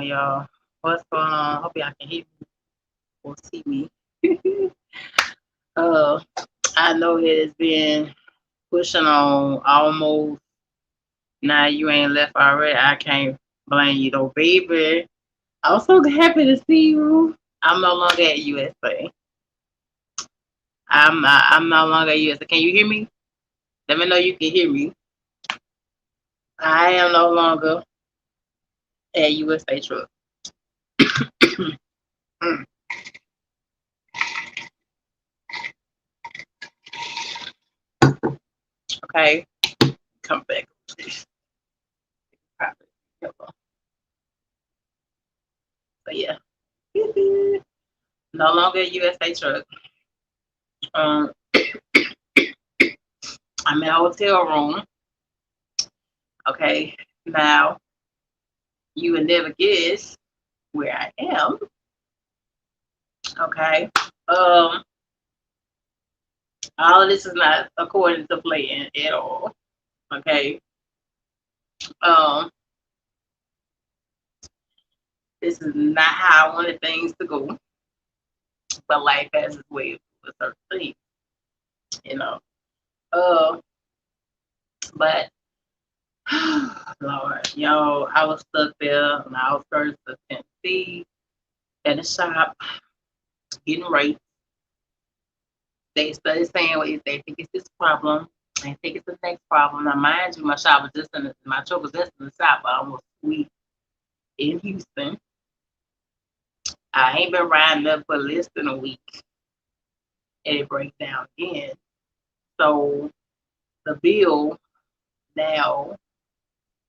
on, y'all? What's going on? Hope y'all can hear me or see me. uh, I know it has been pushing on almost. Now you ain't left already. I can't blame you though, baby. I'm so happy to see you. I'm no longer at USA. I'm no longer at USA. Can you hear me? Let me know you can hear me. I am no longer at USA Truck. Okay, come back, please. But yeah, no longer at USA Truck. Um, I'm in a hotel room. Okay, now you would never guess where I am. Okay, um, all of this is not according to plan at all. Okay, um, this is not how I wanted things to go, but life has its way with certain things, you know. Uh, but Lord, yo, I was stuck there on the outskirts of Tennessee at a shop getting raped. They started saying what they think it's this problem. I think it's the next problem. Now, mind you, my shop was just in my truck was just in the shop for almost a week in Houston. I ain't been riding up for less than a week, and it breaks down again. So the bill now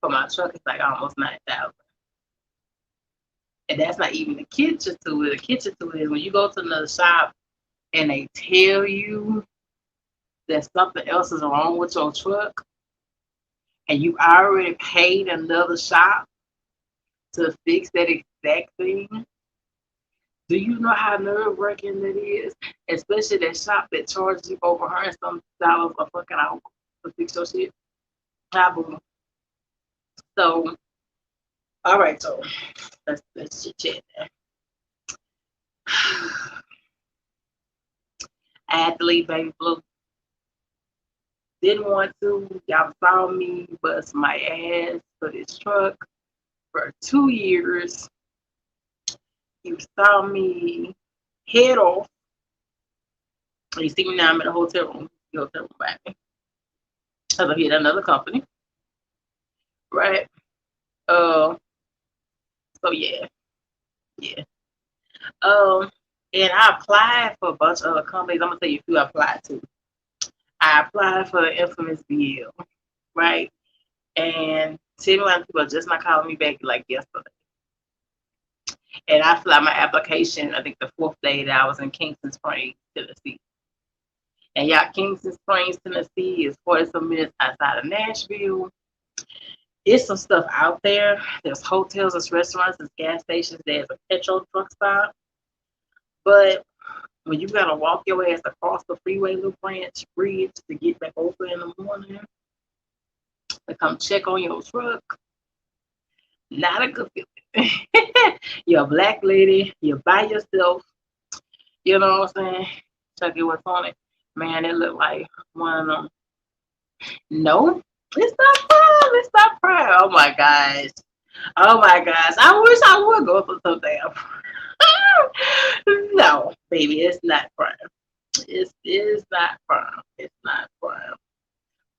for my truck is like almost 9,000, and that's not even the kitchen to it. The kitchen to it is when you go to another shop and they tell you that something else is wrong with your truck, and you already paid another shop to fix that exact thing. Do you know how nerve wracking that is? Especially that shop that charges you over $100 a fucking hour to fix your shit. So, all right, so let's chit chat there. I had to leave Baby Blue. Didn't want to. Y'all saw me bust my ass for this truck for 2 years. You saw me head off. You see me now, I'm in a hotel room. The hotel room by me. Because I hit another company. Right? Uh, so yeah. Yeah. Um, and I applied for a bunch of other companies. I'm gonna tell you who I applied to. I applied for the infamous BL, right? And 10 people just not calling me back like yesterday. And I filled out my application, I think the fourth day that I was in Kingston Springs, Tennessee. And y'all, Kingston Springs, Tennessee is 47 minutes outside of Nashville. It's some stuff out there. There's hotels, there's restaurants, there's gas stations, there's a petrol truck stop. But when you gotta walk your ass across the freeway little branch bridge to get back over in the morning to come check on your truck, not a good feeling. You're a black lady, you're by yourself, you know what I'm saying? Check it what's on it. Man, it looked like one of them. No, it's not prime. It's not prime. Oh my gosh. Oh my gosh. I wish I would go for some damn. No, baby, it's not prime. It's not prime. It's not prime.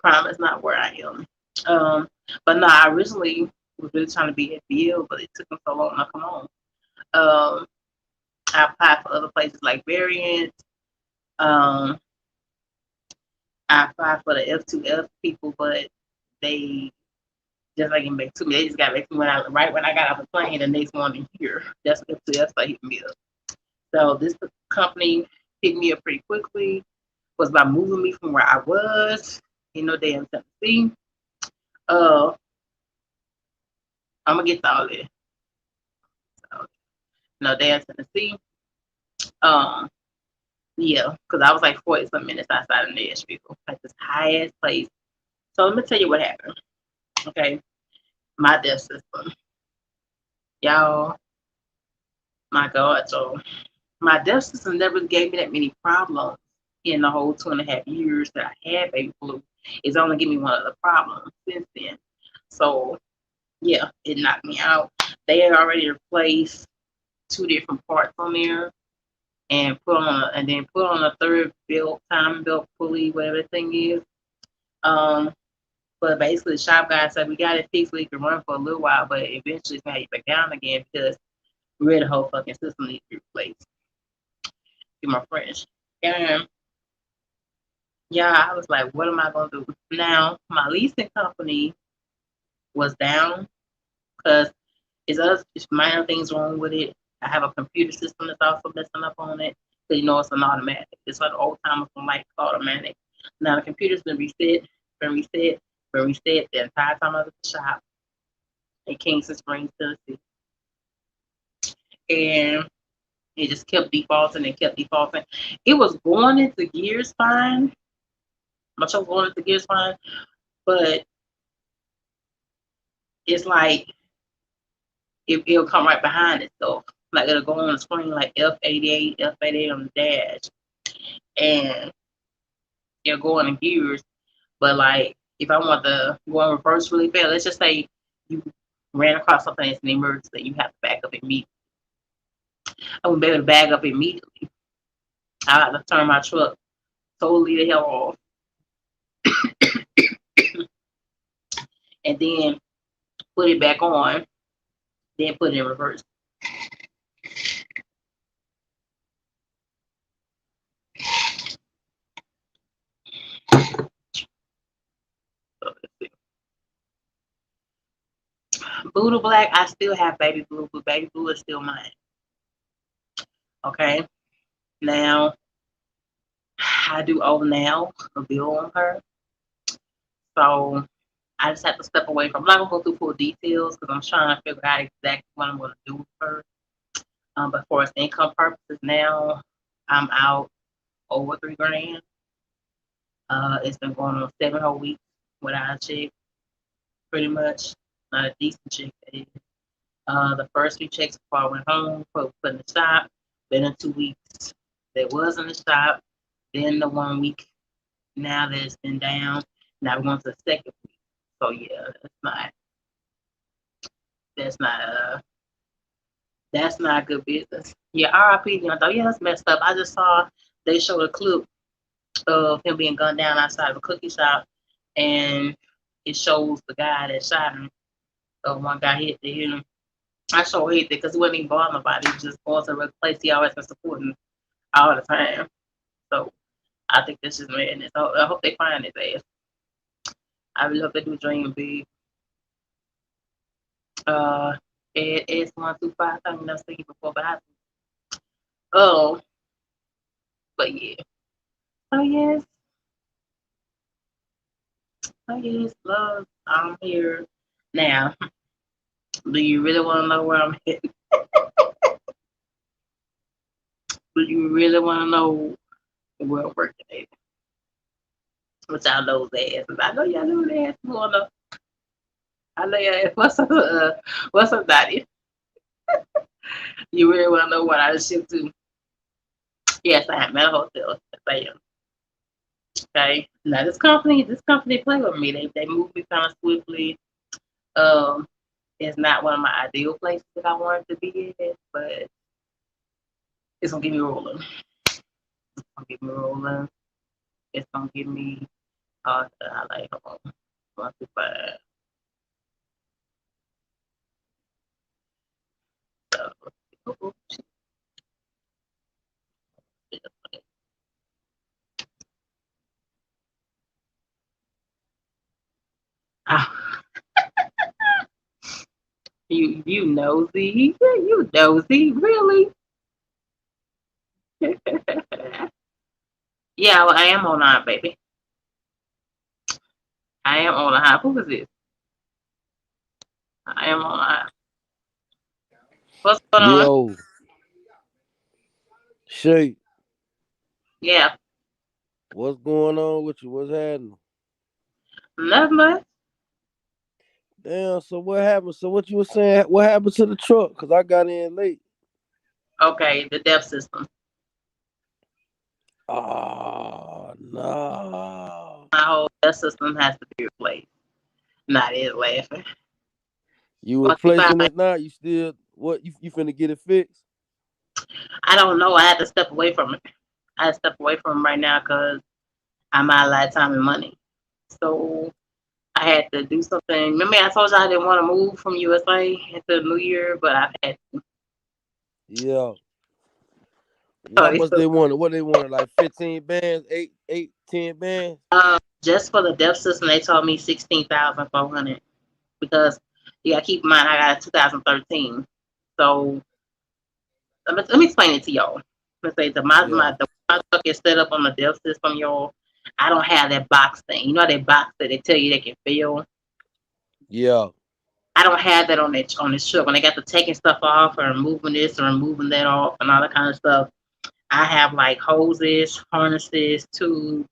Prime is not where I am. Um, but no, I originally was really trying to be at Bill, but it took them so long to come on. Um, I applied for other places like Variant. Um, I applied for the F2F people, but they just like getting back to me. They just got back to me right when I got off the plane the next morning here. That's what F2F started hitting me up. So this company picked me up pretty quickly. Was by moving me from where I was, damn Tennessee. I'm gonna get to all that. So, no, damn Tennessee. Um, yeah, because I was like 40 some minutes outside of Nashville, like this high ass place. So let me tell you what happened. Okay, my death system. Y'all, my God, so my deaf system never gave me that many problems in the whole 2.5 years that I had baby blue. It's only given me one other problem since then. So yeah, it knocked me out. They had already replaced two different parts on there and put on a third belt, time belt pulley, whatever the thing is. Um, but basically, the shop guy said we got it fixed. We can run for a little while, but eventually it's gonna get back down again because really the whole fucking system needs to be replaced. Get my French. And yeah, I was like, what am I gonna do now? My leasing company was down because it's minor things wrong with it. I have a computer system that's also messing up on it. So you know it's an automatic. It's like the old timers from like automatic. Now the computer's been reset, been reset the entire time I was at the shop in Kingston Springs, Tennessee. And it just kept defaulting and kept defaulting. It was going into gears fine. My truck was going into gears fine, but it's like it'll come right behind itself. Like it'll go on the screen like F88 on the dash, and it'll go in gears. But like if I want to go in reverse really fast, let's just say you ran across something that's an emergency that you have to back up immediately. I wouldn't be able to back up immediately. I have to turn my truck totally the hell off, and then put it back on, then put it in reverse. So let's see. Blue to black, I still have baby blue, but baby blue is still mine. Okay. Now I do owe now a bill on her. So I just have to step away from. I'm not gonna go through full details because I'm trying to figure out exactly what I'm gonna do with her. But for income purposes now, I'm out over 3 grand. It's been going on 7 whole weeks without a check, pretty much. Not a decent check, that is. The first 3 checks before I went home, put in the shop. Then in 2 weeks, there was in the shop. Then the 1 week, now that it's been down. Now we're going to the second week. So yeah, that's not that's not good business. Yeah, RIP. I thought, yeah, that's messed up. I just saw they showed a clip of him being gunned down outside of a cookie shop, and it shows the guy that shot him. One guy hit the him. I sure hate that because he wasn't even bothering nobody. He was just going to a place he always been supporting all the time. So I think this is madness. I hope they find his ass. I really hope they do dream big. Uh, it's 125. I mean, I was thinking before, oh, but yeah. Oh yes, oh yes, love. I'm here now. Do you really want to know where I'm at? Do you really want to know where I'm working at? Which I know asses. I know y'all know the asses wanna. I know y'all. What's up, Daddy? You really want to know what I shipped to? Yes, I am at a hotel. Yes, I am. Okay. Now this company play with me. They move me kind of swiftly. Um, it's not one of my ideal places that I wanted to be in, but it's gonna get me rolling. It's gonna get me rolling. It's gonna give me I like hold on. 125. So, ah, you nosy. You nosy, really? Yeah, well, I am online, baby. I am online. Who is this? I am online. What's going on? Yo, Shay, Yeah, what's going on with you? What's happening? not much. Damn. So what happened? So what you were saying? What happened to the truck? Cause I got in late. Okay, the depth system. Oh no. My whole depth system has to be replaced. Not it laughing. You Once you find, replacing it now? You still what? You finna get it fixed? I don't know. I had to step away from it. I had to step away from it right now because I'm out of a lot of time and money. So I had to do something. Remember, I told you I didn't want to move from USA into the new year, but I had to. Yeah. So How much they wanted? What they wanted? Like 15 bands, 10 bands. just for the depth system, they told me 16,400 because you got to keep in mind I got a 2013. So let me explain it to y'all. Let's say Yeah. my truck is set up on the depth system, y'all. I don't have that box thing. You know that box that they tell you they can fill. Yeah. I don't have that on this truck. When they got the taking stuff off or removing this or removing that off and all that kind of stuff, I have like hoses, harnesses, tubes,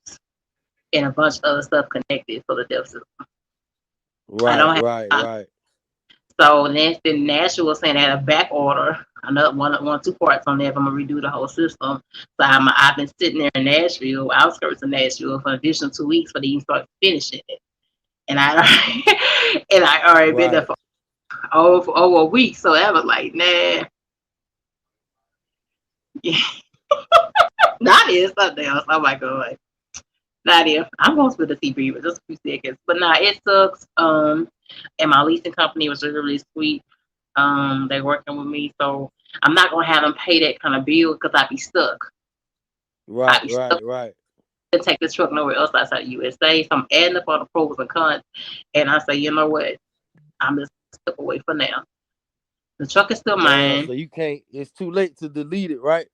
and a bunch of other stuff connected for the depth system. I Right. don't Right. have. Right. So then Nashville was saying they had a back order, another one, two parts on there. If I'm gonna redo the whole system, so I've been sitting there in Nashville, outskirts of Nashville, for an additional 2 weeks for they even start finishing it. And I and I already been there Right. for over a week, so I was like, nah, not is something else. Oh my god, not if I'm gonna split the TV for just a few seconds, but nah, it sucks. And my leasing company was really really sweet. They working with me, so I'm not gonna have them pay that kind of bill because I'd be stuck. I'd Right. be stuck Right. Right. to take this truck nowhere else outside the USA. So I'm adding up all the pros and cons, and I say, you know what? I'm just step away for now. The truck is still Damn. mine. So you can't. It's too late to delete it, right?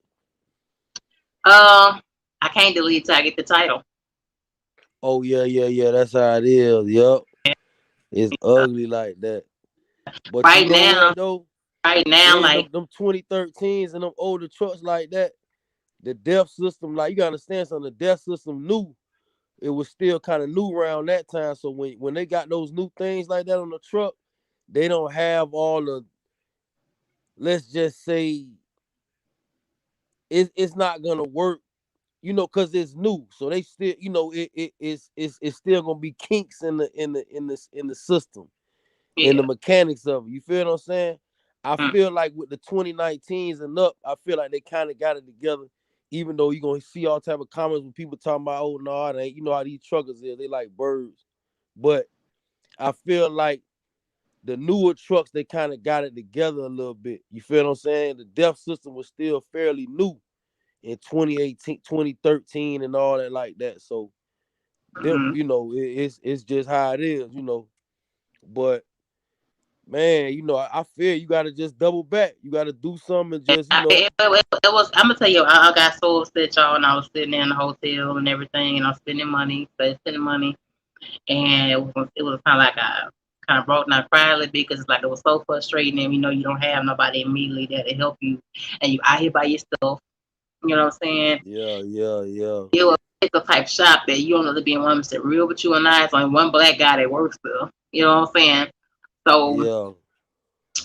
Um, I can't delete it till I get the title. Oh yeah, yeah, yeah. That's how it is. Yup. It's ugly like that. But you Right know now, what though? right now, Then like them 2013s and them older trucks like that, the death system, like you gotta understand something, the death system new. It was still kind of new around that time. So when they got those new things like that on the truck, they don't have all the, let's just say it's not gonna work, because it's new. So they still, it's still gonna be kinks in the system, in the yeah, mechanics of it. You feel what I'm saying? I mm, feel like with the 2019s and up, I feel like they kind of got it together. Even though you're gonna see all type of comments when people talking about, oh no, it ain't. You know how these truckers is, they like birds. But I feel like the newer trucks, they kind of got it together a little bit. You feel what I'm saying? The DEF system was still fairly new in 2018, 2013, and all that like that. So them, mm. it's just how it is. But man, I feel you gotta just double back. You gotta do something and just, It was. I'm gonna tell you, I got so upset, y'all, and I was sitting there in the hotel and everything, and I was spending money, and it was kind of like I kind of broke down, cried a little bit because it's like it was so frustrating, and you don't have nobody immediately there to help you, and you out here by yourself. You know what I'm saying? yeah, yeah, yeah, It was a type shop that you don't know to be in one to real with you and I. It's only one black guy that works there. You know what I'm saying? So yeah,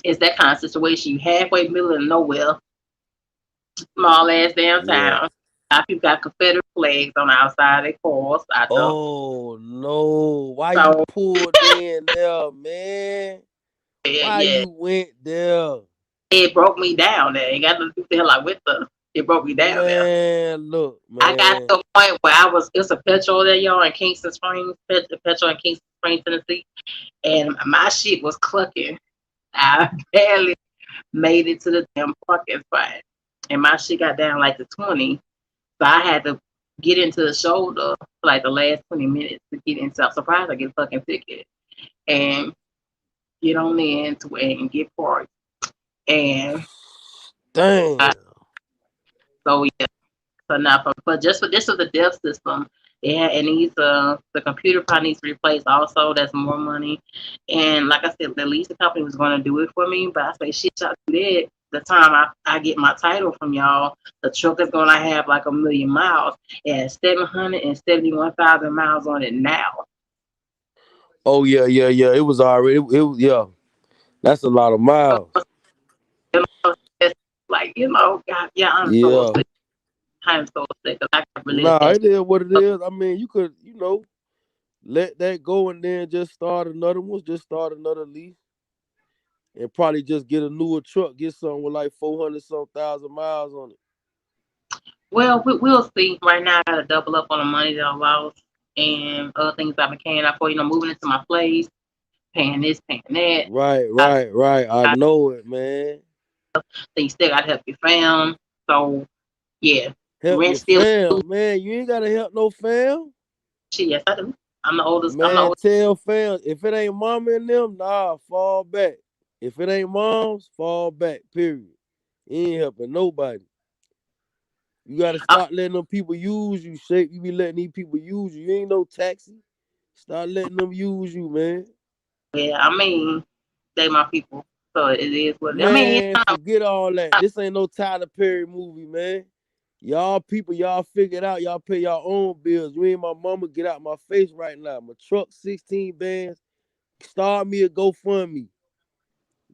it's that kind of situation. You halfway middle of nowhere, small ass yeah. downtown. People got Confederate flags on the outside of their cars out there. Oh no, why you So pulled in there, man? yeah, Why yeah, you went there? it broke me down there. It got to do the hell I went there. It broke me down there. Man, look, I got man. to a point where it's a petrol there, y'all, in Kingston Springs, petrol in Kingston Springs, Tennessee, and my shit was clucking. I barely made it to the damn parking spot, and my shit got down like to 20, so I had to get into the shoulder for like the last 20 minutes to get into. I'm surprised I get a fucking ticket and get on in to and get parked. And I, Damn. so yeah, so now but just for this is the dev system. Yeah, it needs the computer probably needs to be replaced also. That's more money. And like I said, the leasing company was gonna do it for me, but I say shit y'all do that. The time I get my title from y'all, the truck is gonna have like 1,000,000 miles. It has 771,000 miles on it now. Oh yeah, yeah, yeah. It was already. It was yeah. That's a lot of miles. You know, it's like, God, yeah, I'm so Yeah. upset. I'm so upset because I got really Nah, attached. it is what it is. I mean, you could, let that go and then just start another one. Just start another lease and probably just get a newer truck. Get something with like 400 some thousand miles on it. Well, we'll see. Right now, I got to double up on the money that I lost and other things I've been carrying out for, moving into my place, paying this, paying that. Right, I, right, right. I I know it, man. think you still got to help your fam. So, yeah, Help rent your still. fam, man. You ain't gotta help no fam. Shit, yes, I do. I'm the oldest. I'm the Man, oldest. tell fam if it ain't mama and them, nah, fall back. If it ain't moms, fall back. Period. You ain't helping nobody. You gotta start letting them people use you. Shape. You be letting these people use you. You ain't no taxi. Start letting them use you, man. Yeah, I mean, they my people. So it is what it is. I mean, it's Man, forget all that. This ain't no Tyler Perry movie, man. Y'all people, y'all figure it out. Y'all pay your own bills. You ain't my mama. Get out my face right now. My truck, 16 bands. Start me a GoFundMe.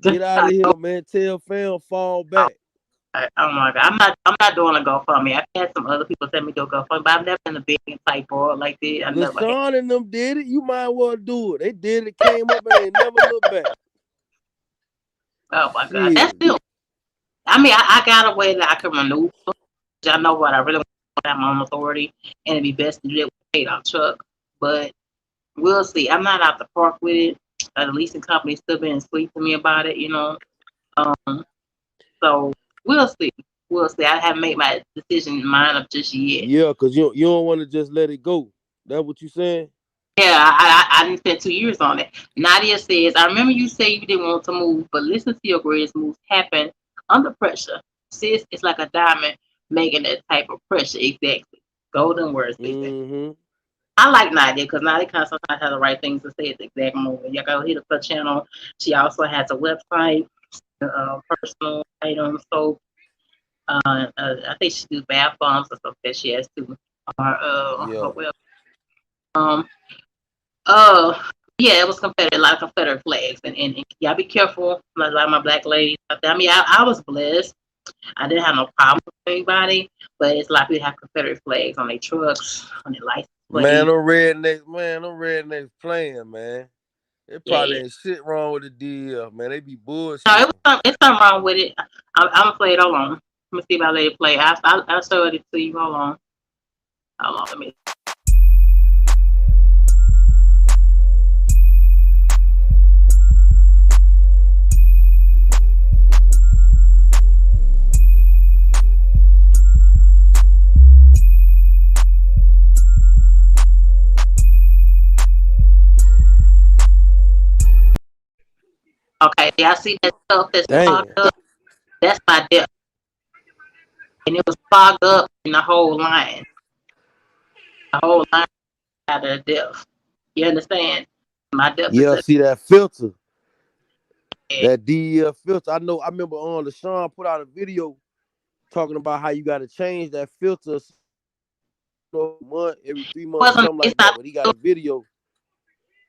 Get out of here, man. Tell fam fall back. oh my God, I'm not doing a GoFundMe. I've had some other people tell me to do a GoFundMe, but I've never been a big type board like that. I never had. LaShawn and them did it. You might well do it. They did it, came up, and they never looked back. Oh my God, that's Shit. still. I mean, I got a way that I can maneuver. I know what I really want to have my own authority, and it'd be best to do it with a paid off truck. But we'll see. I'm not out the park with it. The leasing company's still being sweet to me about it. Um, so we'll see. We'll see. I haven't made my decision mind up just yet. Yeah, cause you don't want to just let it go. That what you saying? Yeah, I didn't spend 2 years on it. Nadia says, I remember you say you didn't want to move, but listen to your greatest moves happen under pressure. Sis, it's like a diamond making that type of pressure. Exactly. Golden words, baby. Mm-hmm. I like Nadia because Nadia kind of sometimes has the right things to say at the exact moment. Y'all go hit up her channel. She also has a website, personal items. So I think she do bath bombs or something that she has to her Yeah. web. Um, Uh, yeah, it was Confederate, a lot of Confederate flags, and y'all be careful. Like my black ladies out there. I mean, I was blessed. I didn't have no problem with anybody, but it's like we have Confederate flags on their trucks, on their license Man, plates. them rednecks playing, man. It Yeah, probably yeah. ain't shit wrong with the DL, man. They be No, bullshitting. it's something wrong with it. I'm gonna play it. Hold on. Let me see if I let it play. I'll show it to you. Hold on. Hold on. Let me. Okay, y'all see that stuff that's clogged Damn. up? That's my depth, and it was clogged up in the whole line. The whole line out of the depth. You understand? My depth is Yeah, a see that filter. yeah. That DL filter. I know I remember on LaShawn put out a video talking about how you gotta change that filter month, every 3 months, Wasn't something it's like that. not But he got a video.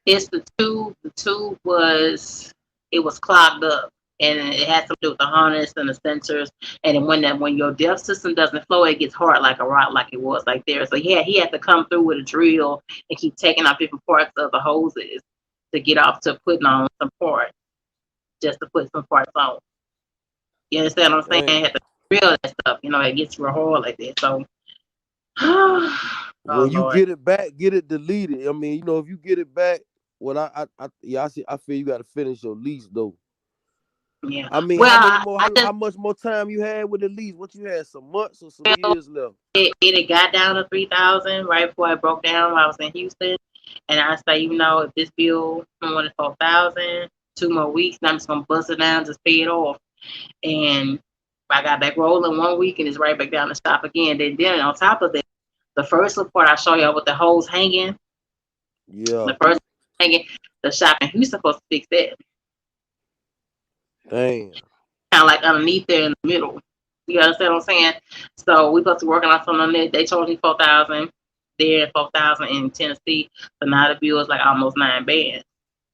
it's the tube. The tube was it was clogged up, and it has to do with the harness and the sensors. And then when your depth system doesn't flow, it gets hard like a rock, like it was like there. So he had to come through with a drill and keep taking out different parts of the hoses to get off to putting on some parts, just to put some parts on. You understand what I'm saying? Damn. He had to drill that stuff. It gets real hard like that. So, oh When you Lord. get it back, get it deleted. I mean, if you get it back, well, yeah, I feel you got to finish your lease though. Yeah. I mean, Well, how many more? I just How much more time you had with the lease? What you had? Some months or some felt years left? it had got down to 3,000 right before I broke down when I was in Houston. And I say, if this bill I wanted 4,000, 2 more weeks, and I'm just gonna bust it down, just pay it off. And I got back rolling 1 week and it's right back down to stop again. Then on top of that, the first report I show y'all with the hose hanging, Yeah. the first hanging, the shop in Houston supposed to fix that. Damn. Kind of like underneath there in the middle. You understand what I'm saying? So we supposed to working on something on that. They told me 4,000 there and 4,000 in Tennessee. So now the bill is like almost 9 bands.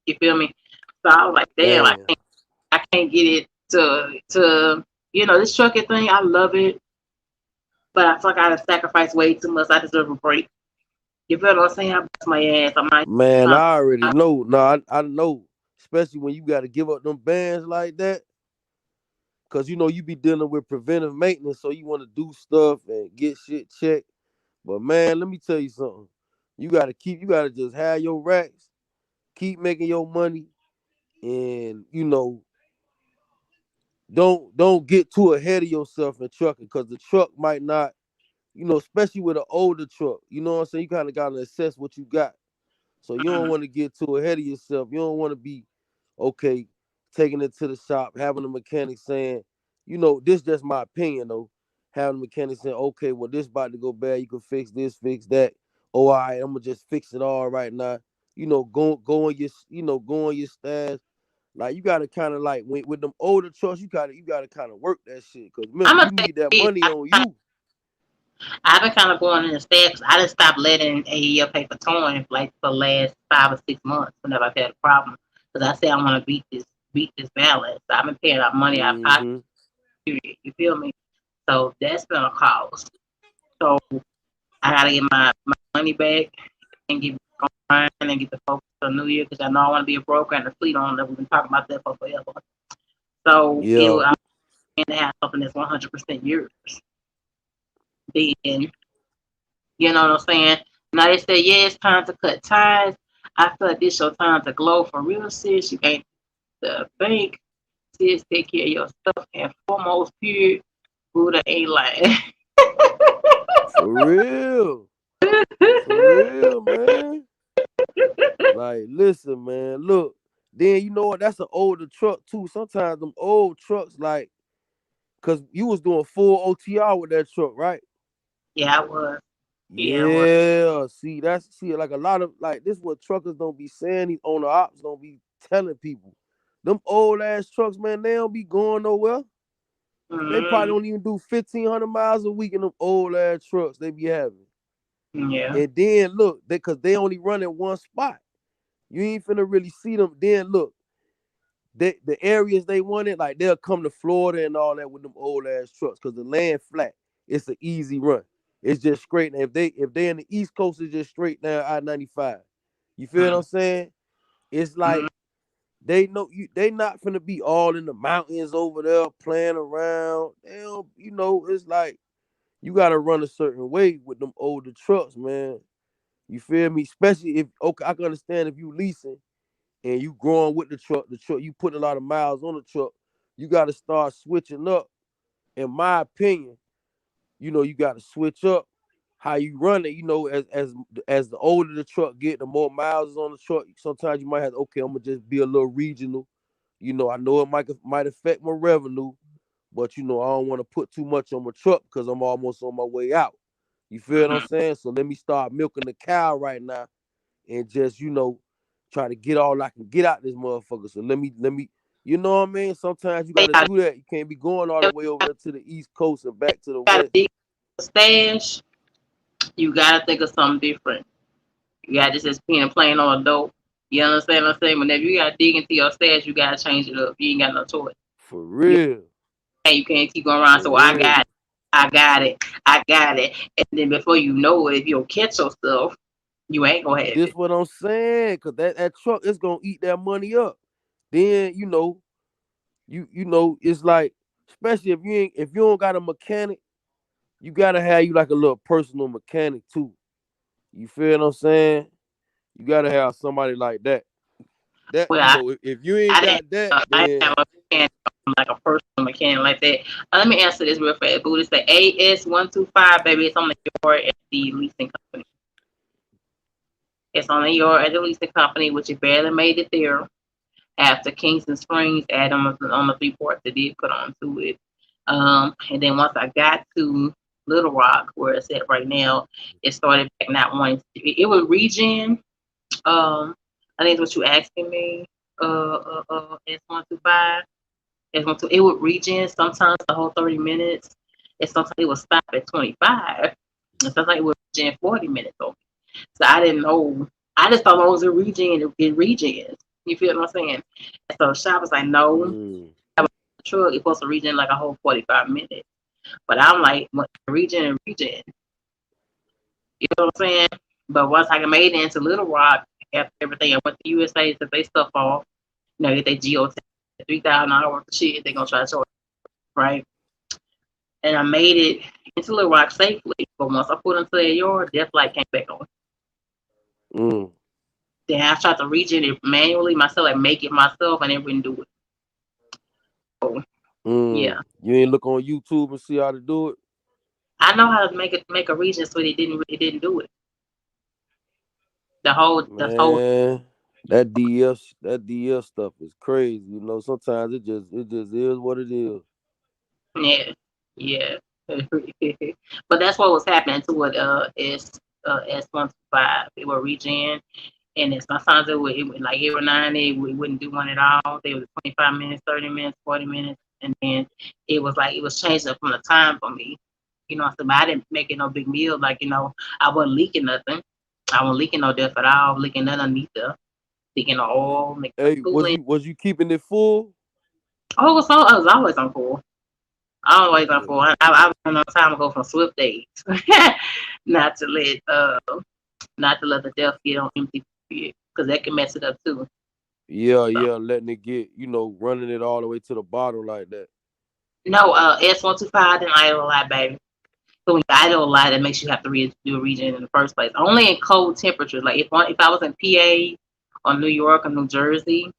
You feel me? So I was like, damn, Damn. I can't get it to this trucking thing. I love it, but I feel like I gotta sacrifice way too much. I deserve a break. You feel what I'm saying? I bust my ass. I'm not Man, trying. I already know. No, I know. Especially when you gotta give up them bands like that. Cause you know you be dealing with preventive maintenance, so you want to do stuff and get shit checked. But man, let me tell you something. You gotta just have your racks, keep making your money, and don't get too ahead of yourself in trucking, cause the truck might not, especially with an older truck. You know what I'm saying? You kind of gotta assess what you got. So you don't Mm, want to get too ahead of yourself. You don't want to be okay taking it to the shop, having the mechanic saying, this just my opinion though. Having the mechanic saying, okay, well this about to go bad. You can fix this, fix that. Oh, all right, I'm gonna just fix it all right now. Go on your stash. Like you gotta kind of like with them older trucks, you gotta kind of work that shit. Cause I'm remember, gonna you say need that this. money on you. I've been kind of going in the steps. I didn't stop letting AEL pay for towing like for the last 5 or 6 months whenever I've had a problem. Because I say I want to beat this balance. So I've been paying out money out of pocket. Hmm. Period. You feel me? So that's been a cost. So I gotta get my money back and get on and get the focus for the new year because I know I want to be a broker and a fleet owner. We've been talking about that for forever. So Yeah, I'm going to have something that's 100% yours. Then you know what I'm saying? Now they say, yeah, it's time to cut ties. I feel like this your time to glow for real, sis. You ain't the bank, sis. Take care of your stuff. And foremost, period, Buddha ain't lying. for real. For real, man. Like, listen, man. Look, then you know what? That's an older truck too. Sometimes them old trucks, like, cause you was doing full OTR with that truck, right? Yeah, I was. Yeah, I was. Yeah. See, like a lot of like this what truckers don't be saying. These owner ops don't be telling people. Them old ass trucks, man, they don't be going nowhere. They probably Mm, don't even do 1,500 miles a week in them old ass trucks they be having. yeah. And then look, cause they only run in one spot. You ain't finna really see them. Then look, the areas they wanted, like they'll come to Florida and all that with them old ass trucks, cause the land flat. It's an easy run. It's just straight. And if they in the East Coast, it's just straight down I-95. You feel what I'm Mm, saying? It's mm, like they know they not finna be all in the mountains over there playing around. They don't, it's like you gotta run a certain way with them older trucks, man. You feel me? Especially if okay, I can understand if you leasing and you growing with the truck, you put a lot of miles on the truck, you got to start switching up. In my opinion, you got to switch up how you run it. As the older the truck get, the more miles is on the truck. Sometimes you might have okay, I'm gonna just be a little regional. I know it might affect my revenue, but I don't want to put too much on my truck because I'm almost on my way out. You feel what I'm mm. saying? So let me start milking the cow right now and just try to get all I can get out this motherfucker. So let me, you know what I mean? Sometimes you They got to got, do that. You can't be going all the way over there to the East Coast and back to the got to West. dig a stash. You got to think of something different. You got to just being plain on a dope. You understand what I'm saying? Whenever you got to dig into your stash, you got to change it up. You ain't got no choice. For real, You can't keep going around. for So I real. got it. I got it. I got it. And then before you know it, if you don't catch yourself, you ain't gonna have This it. what I'm saying, cause that truck is gonna eat that money up. Then it's like, especially if you don't got a mechanic, you gotta have you like a little personal mechanic too. You feel what I'm saying? You gotta have somebody like that. That Well, if you ain't got that, I didn't have then a mechanic, like a personal mechanic like that. Let me answer this real fast. Boo, it's the AS125, baby. It's on the your at the leasing company. It's on the your at the leasing company, which it barely made it there after Kingston Springs, Adam on the 3 ports that did put onto it. And then once I got to Little Rock, where it's at right now, it started back not wanting to. It was regen. I think that's what you asking me. S125. S12. It would regen sometimes the whole 30 minutes, and sometimes it would stop at 25. And sometimes it would regen 40 minutes. So I didn't know. I just thought it was a regen. It regens. You feel what I'm saying? And so the shop was like, no, Mm. the truck is supposed to reach in like a whole 45 minutes. But I'm like, region and region. You know what I'm saying? But once I made it into Little Rock, after everything, I went to USA to they stuff off. You know, get their geotag, $3,000 worth of shit. They're gonna try to charge, right? And I made it into Little Rock safely. But once I put into that yard, that flight came back on. Mm. Then I tried to region it manually myself, like make it myself, and it wouldn't do it. So yeah, You ain't look on YouTube and see how to do it? I know how to make a region so it didn't do it. The whole Man, that DF stuff is crazy. You know, sometimes it just is what it is. yeah, yeah. But that's what was happening to it. S125. It would regen, and it's sometimes it would like every 90 we wouldn't do one at all. They was 25 minutes, 30 minutes, 40 minutes, and then it was like it was changing from the time for me. You know, so I didn't make it no big deal. Like I wasn't leaking nothing. I wasn't leaking no depth at all. Leaking nothing underneath the leaking the oil, making the Hey, was coolant. you was you keeping it full? Oh, I was always on full. Always on Yeah. full. I learned a long time ago from Swift days, not to let uh not to let the depth get on empty because that can mess it up too. Yeah, So yeah, letting it get, running it all the way to the bottom like that. no, S125 didn't idle a lot, baby. So when you idle a lot, that makes you have to do a regen in the first place. Only in cold temperatures. Like if I was in PA or New York or New Jersey,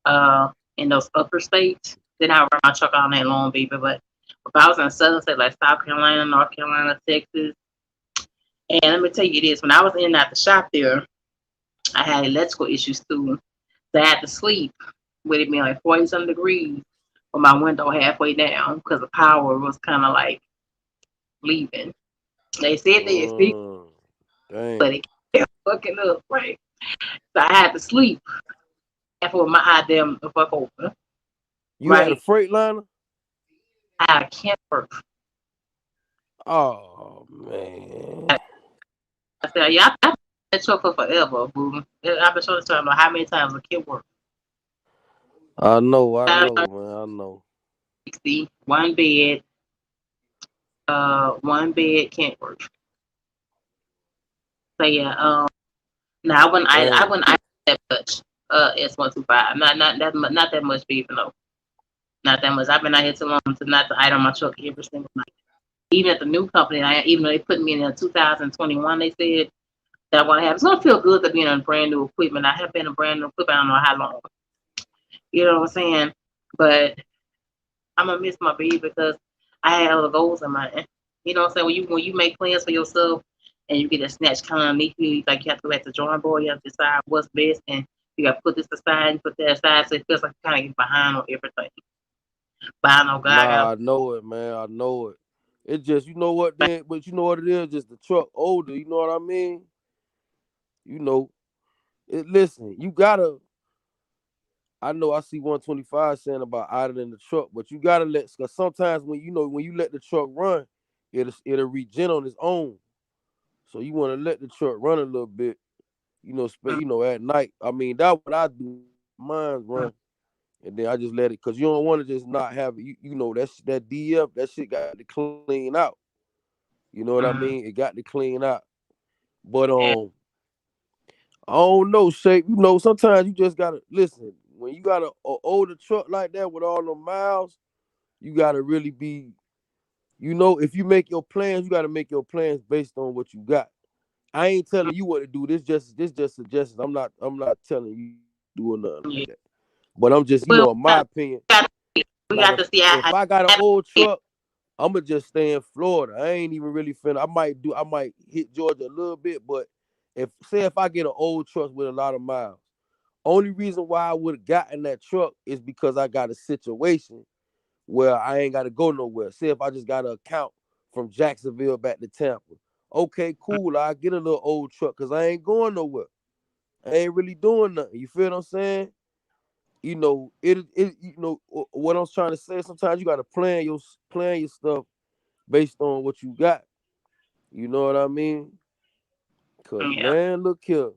uh, in those upper states, then I would run my truck all night long, baby. But if I was in southern states like South Carolina, North Carolina, Texas, and let me tell you this, when I was in and out the shop there, I had electrical issues too. So I had to sleep with it being like 40 some degrees with my window halfway down because the power was kind of like leaving. They said they had fixed, Mm, but dang. it kept fucking up, right? So I had to sleep half with my eye damn the fuck open, You had a right? Freightliner? I can't work. Oh man. I said, yeah, I've been that truck for forever, boo. I've been showing this time like how many times I can't work. I know, man. I know. 60, one bed can't work. So yeah, no, I Dang. wouldn't that much. S125, not that much, even though not that much. I've been out here too long to not to item my truck every single night. Even at the new company, even though they put me in 2021, they said that I want to have. It's gonna feel good to be in a brand new equipment. I have been in brand new equipment. I don't know how long. You know what I'm saying? But I'm gonna miss my baby because I had other goals in mind. You know what I'm saying? When you make plans for yourself and you get a snatch kind of underneath you, like you have to go back to the drawing board, you have to decide what's best and you gotta put this aside, put that aside, so it feels like you kind of get behind on everything. But I know God got Nah, I know it, man. I know it. It just, you know what then, but you know what it is, just the truck older, you know what I mean? You know, listen, you gotta, I know I see 125 saying about idling the truck, but you gotta cause sometimes when you let the truck run, it'll regen on its own. So you wanna let the truck run a little bit, at night. I mean, that's what I do. I let mine run. And then I just let it, cause you don't want to just not have it. That DF, that shit got to clean out. You know what I mean? It got to clean out. But yeah, I don't know, shape. Sometimes you just gotta listen. When you got a older truck like that with all the miles, you gotta really be. If you make your plans, you gotta make your plans based on what you got. I ain't telling you what to do. This just suggestions. I'm not telling you doing nothing like that. yeah. But I'm just, in Well, my opinion, we like got if to see. if I got an I old truck, I'ma just stay in Florida. I ain't even really finna. I might hit Georgia a little bit, but if I get an old truck with a lot of miles, only reason why I would have gotten that truck is because I got a situation where I ain't gotta go nowhere. Say if I just got an account from Jacksonville back to Tampa. Okay, cool. I get a little old truck because I ain't going nowhere. I ain't really doing nothing. You feel what I'm saying? What I'm trying to say. Sometimes you gotta plan your stuff based on what you got. You know what I mean? Cause yeah. man, look here.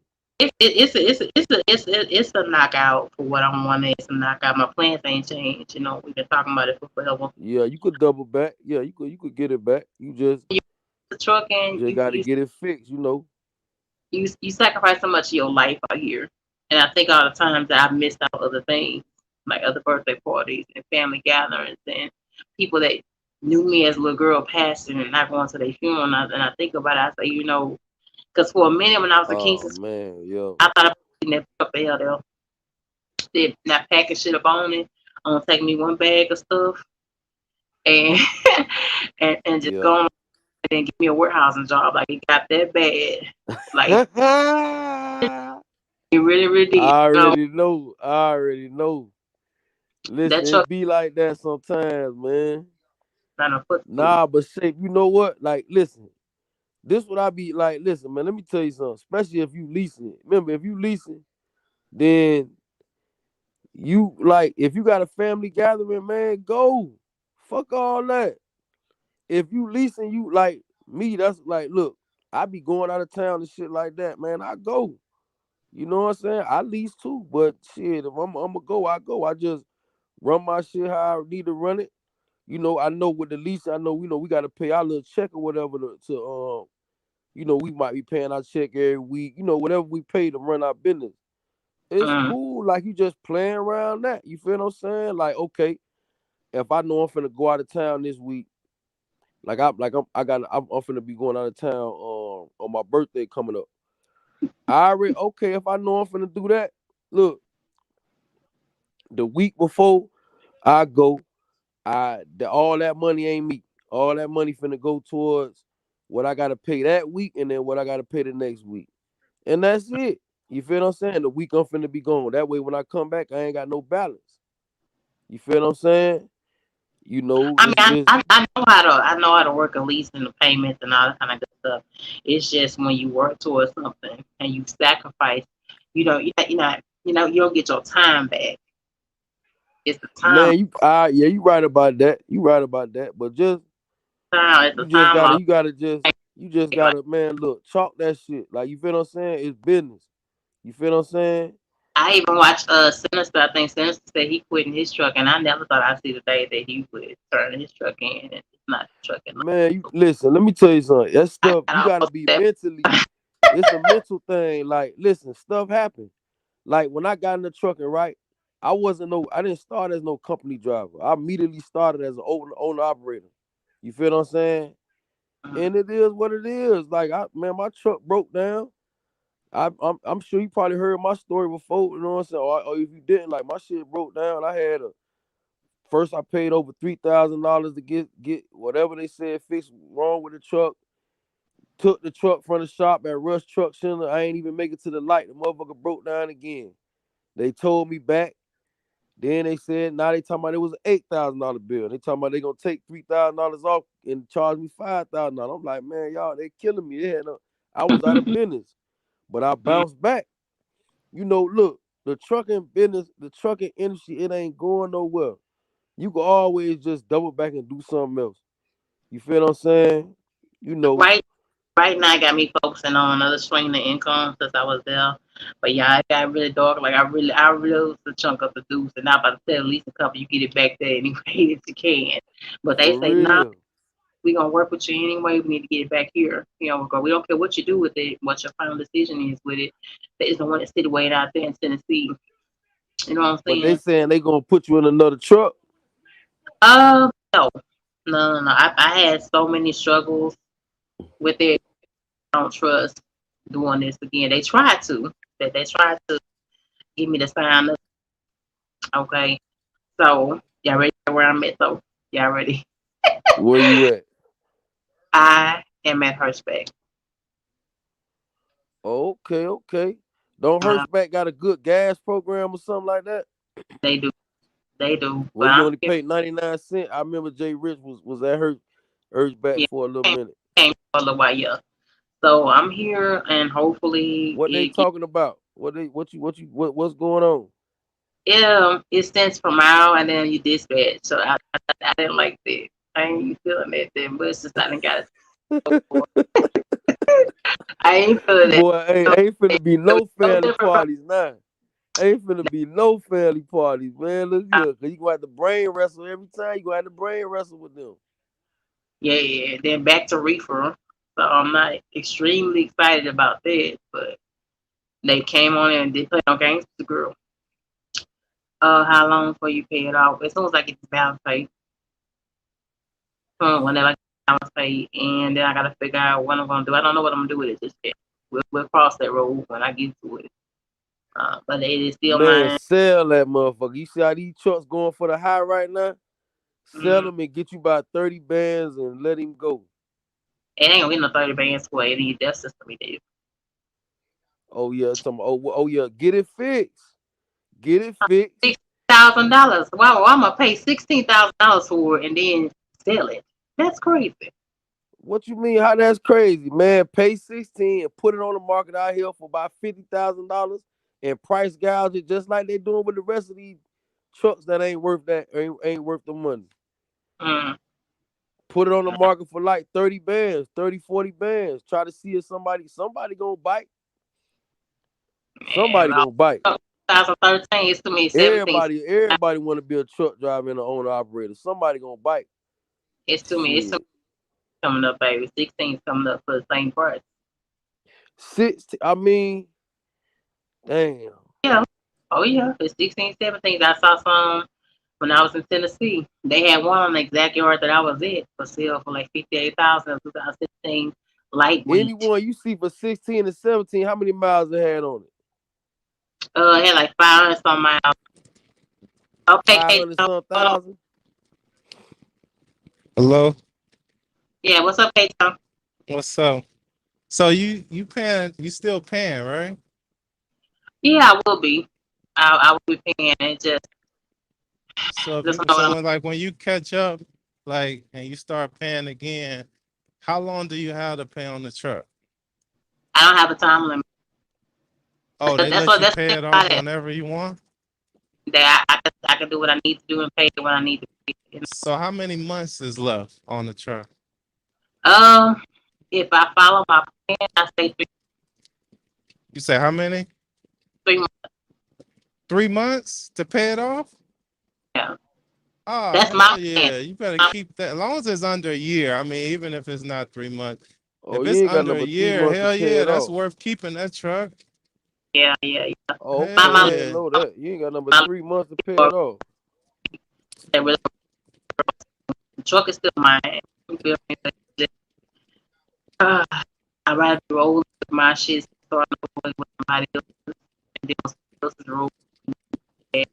It's a knockout for what I'm wanting. It's a knockout. My plans ain't changed. We've been talking about it for forever. Yeah, you could double back. Yeah, you could get it back. You just You the truck and just you got to you get it fixed. you sacrifice so much of your life out here, and I think all the times that I've missed out other things like other birthday parties and family gatherings and people that knew me as a little girl passing and not going to their funeral. And I think about it. I say, because for a minute when I was in Oh Kingston, man, yeah. I thought I was in that up the hell there. They not packing shit up on it. I'm gonna take me one bag of stuff and and just go Yeah. on and then give me a warehousing job. Like it got that bad. Like I it really, really did. already know. I already know. Listen, That truck it be like that sometimes, man. not a footstool. Nah, but shape, you know what? Like, listen, this what I be like. Listen, man, let me tell you something. Especially if you leasing. Remember, if you leasing, then you like if you got a family gathering, man, go. Fuck all that. If you leasing, you like me, that's like, look, I be going out of town and shit like that, man. I go. You know what I'm saying? I lease too, but shit, if I'm gonna go, I go. I just run my shit how I need to run it. I know with the lease, I know we gotta pay our little check or whatever to we might be paying our check every week. Whatever we pay to run our business. It's Mm, cool. Like you just playing around that. You feel what I'm saying? Like, okay, if I know I'm finna go out of town this week, I'm finna be going out of town on my birthday coming up. I already okay if I know I'm finna do that. Look, the week before I go, all that money ain't me. All that money finna go towards what I gotta pay that week and then what I gotta pay the next week. And that's it. You feel what I'm saying? The week I'm finna be gone. That way when I come back, I ain't got no balance. You feel what I'm saying? I mean, It's it's I know how to work a lease and the payments and all that kind of good stuff. It's just when you work towards something and you sacrifice, you don't get your time back. It's the time. man, you right about that. You right about that. But just Time. It's the you just time gotta of you gotta just you just like gotta, man, look, chalk that shit. Like, you feel what I'm saying? It's business. You feel what I'm saying? I even watched Sinister. I think Sinister said he quit in his truck, and I never thought I'd see the day that he would turn his truck in, and it's not the truck. And Man, you listen, let me tell you something. That I stuff, you got gotta almost be that. mentally, it's a mental thing. Like, listen, stuff happens. Like when I got in the trucking, right? I didn't start as no company driver. I immediately started as an owner operator. You feel what I'm saying? And it is what it is. Like, my truck broke down. I'm sure you probably heard my story before. You know what I'm saying? Or if you didn't, like, my shit broke down. First I paid over $3,000 to get whatever they said fixed wrong with the truck. Took the truck from the shop at Rush Truck Center. I ain't even make it to the light. The motherfucker broke down again. They told me back. Then they said, now they talking about it was an $8,000 bill. They talking about they gonna take $3,000 off and charge me $5,000. I'm like, man, y'all, they killing me. I was out of business, but I bounced back. Look, the trucking business, the trucking industry, it ain't going nowhere. You can always just double back and do something else. You feel what I'm saying? You know, Right, right now, got me focusing on another stream of income since I was there. But yeah, it got really dark. Like I really was a chunk of the deuce, and now about to tell at least a couple you get it back there anyway if you can. But they for say nah, real. we gonna work with you anyway. We need to get it back here. We don't care what you do with it, what your final decision is with it. That is the one that's situated out there in Tennessee. You know what I'm But they saying? saying they gonna put you in another truck. No, no. I had so many struggles with it. I don't trust doing this again. They tried to, but they tried to give me the sign up. Okay, so y'all ready where I'm at? So y'all ready? Where you at? I am at Hirschback. Okay, okay. Don't Uh, Hirschback got a good gas program or something like that? they do, they do. Well, But you I'm only here. pay 99 cents. I remember Jay Rich was at Hirschback Yeah, for a little came, minute. came for a little while, yeah. So I'm here, and hopefully What they talking about? What's going on? it stands for mile, and then you dispatch. So I didn't like that. I ain't feeling that much since I didn't got it. I ain't feeling that. Boy, ain't finna be It was no so family different from parties now. Ain't finna be no family parties, man. Look here, cause you gonna have to brain wrestle every time. You gonna have to brain wrestle with them. yeah. Then back to reefer. So I'm not extremely excited about that, but they came on and did play on games with the girl. How long before you pay it off? As soon as I get the balance paid, whenever I get the balance paid, and then I gotta figure out what I'm gonna do. I don't know what I'm gonna do with it just yet. We'll cross that road when I get to it. But it is still Man, mine. sell that motherfucker. You see how these trucks going for the high right now? Sell Mm. them and get you about 30 bands and let him go. It ain't gonna get no 30 bands for it. Need that system we did. Oh yeah, oh yeah, get it fixed. Get it fixed. $16,000. Wow, I'm gonna pay $16,000 for it and then sell it. That's crazy. What you mean? How that's crazy, man? Pay 16 and put it on the market out here for about $50,000 and price gouge it just like they doing with the rest of these trucks that ain't worth the money. Mm. Put it on the market for like 30 bands, 30, 40 bands. Try to see if somebody gonna bite. Man, Somebody gonna bite. 2013 is to me 17. Everybody want to be a truck driver and an owner operator. Somebody gonna bite. It's to me. It's to Shit. me coming up, baby. 16 is coming up for the same price. 16. I mean, damn. Yeah. Oh yeah. It's 16, 17. I saw some when I was in Tennessee. They had one on the exact yard that I was at for sale for like 58,000 2016 lightweight. Anyone you see for 16 and 17, how many miles it had on it? It had like 500 some miles. Okay, Kate. 500 Hold some on. thousand? Hello, Yeah, what's up, Kate? what's up? So you still paying, right? Yeah, I will be. I will be paying it. So if Just you know what so I'm. when you catch up, like and you start paying again, how long do you have to pay on the truck? I don't have a time limit. Oh, they That's let what you that's the pay thing it off about it. whenever you want. That I can do what I need to do and pay it when I need to pay it. So how many months is left on the truck? If I follow my plan, I say You say how many? 3 months. 3 months to pay it off? Yeah, Oh that's my hell plan. yeah! You better Um, keep that. As long as it's under a year. I mean, even if it's not 3 months, Oh, if you it's ain't got under a number three year, months to hell pay yeah, it that's off. worth keeping that truck. yeah. Oh, Hell okay, My I ain't yeah. know that. You ain't got number my 3 months to pay it off. the truck is still mine. Uh, I rather roll with my shit so I know what somebody else and then somebody else's roll back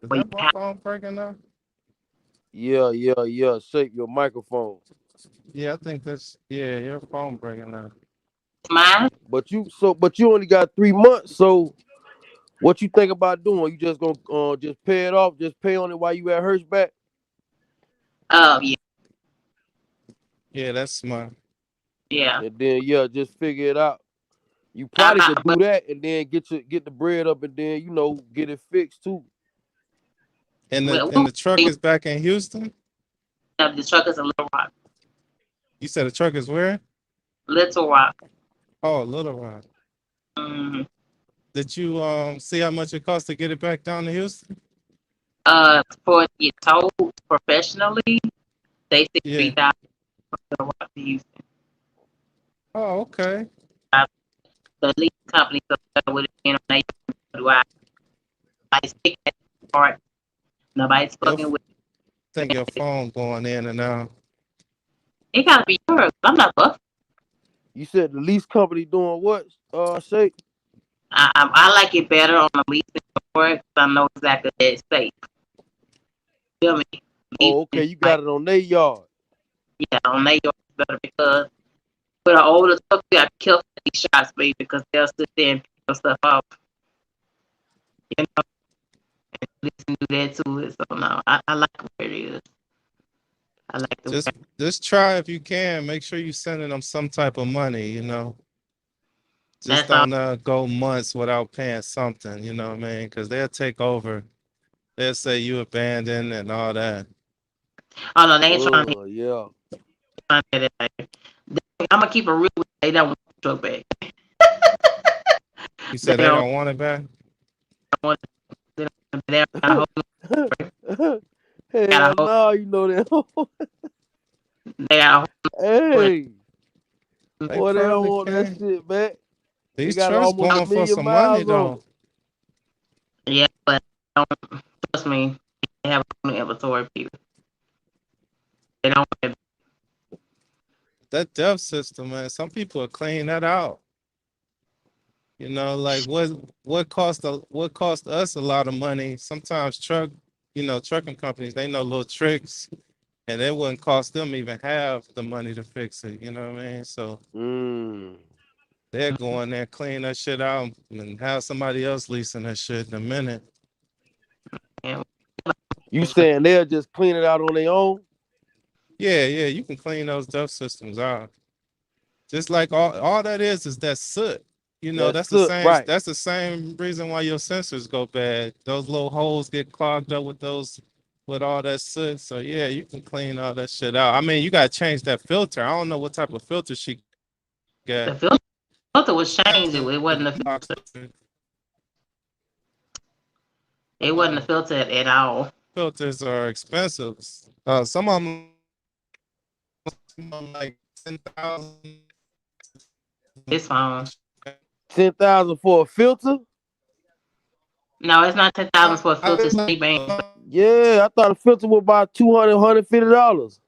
Is where you that my have phone breaking up? Yeah. Shape your microphone. Yeah, I think that's your phone breaking up. mine. But you only got 3 months. So what you think about doing? You just gonna just pay it off, just pay on it while you at Hirschback, Yeah, Yeah, that's smart. yeah. and then yeah, just figure it out. You I'm probably not, could do that and then get the bread up and then get it fixed too. And the well, and the truck is back in Houston. the truck is a Little Rock. You said the truck is where? Little Rock. Oh, Little Rock. Mm, Did you see how much it costs to get it back down to Houston? for it to get towed professionally, they say Yeah. 3,000 for Little Rock to Houston. Oh, okay. Uh, the lease company so with it, they do I stick that part. Nobody's Your fucking with think your it. phone going in and out. It gotta be yours. I'm not buffing. You said the lease company doing what? Shape. I like it better on the leasing for it because I know exactly that it's safe. Feel me? Leasing Oh, okay, is you like, got it on their yard. yeah, on they yours better because with an older truck, you got to kill these shots, baby, because they'll sit there and pick your stuff up. You know, listen to that too. So no, I like where it is. I like the Just just try if you can. Make sure you sending them some type of money. Just that's all. don't go months without paying something. You know what I mean? Because they'll take over. They'll say you abandoned and all that. Oh no, they ain't trying to Yeah. find that. I'm gonna keep it real. They don't want the truck back. You They said they don't don't want it back? want. They got a whole. Got a Hell whole. no, you know that. They got a Hey, They boy, they don't probably want that can. shit back. They These got trucks almost a going for million some money miles on though. it. yeah, but don't trust me. They have a inventory people. They don't. That dev system, man. Some people are cleaning that out. Like what cost us a lot of money. Sometimes trucking companies, they know little tricks, and it wouldn't cost them even half the money to fix it. You know what I mean? So Mm. they're going there, clean that shit out, and have somebody else leasing that shit in a minute. And You saying they'll just clean it out on their own? Yeah, yeah, you can clean those dev systems out. Just like all that is that soot. That's That's the it, same right? that's the same reason why your sensors go bad. Those little holes get clogged up with all that soot. So yeah, you can clean all that shit out. I mean, you gotta change that filter. I don't know what type of filter she got. the But filter was changed. It wasn't the it wasn't the filter at all. filters are expensive. Some of them like 10,000. This phone. 10,000 for a filter? No, it's not 10,000 for a I filter. think Street band. Yeah, I thought a filter was about 200, $150.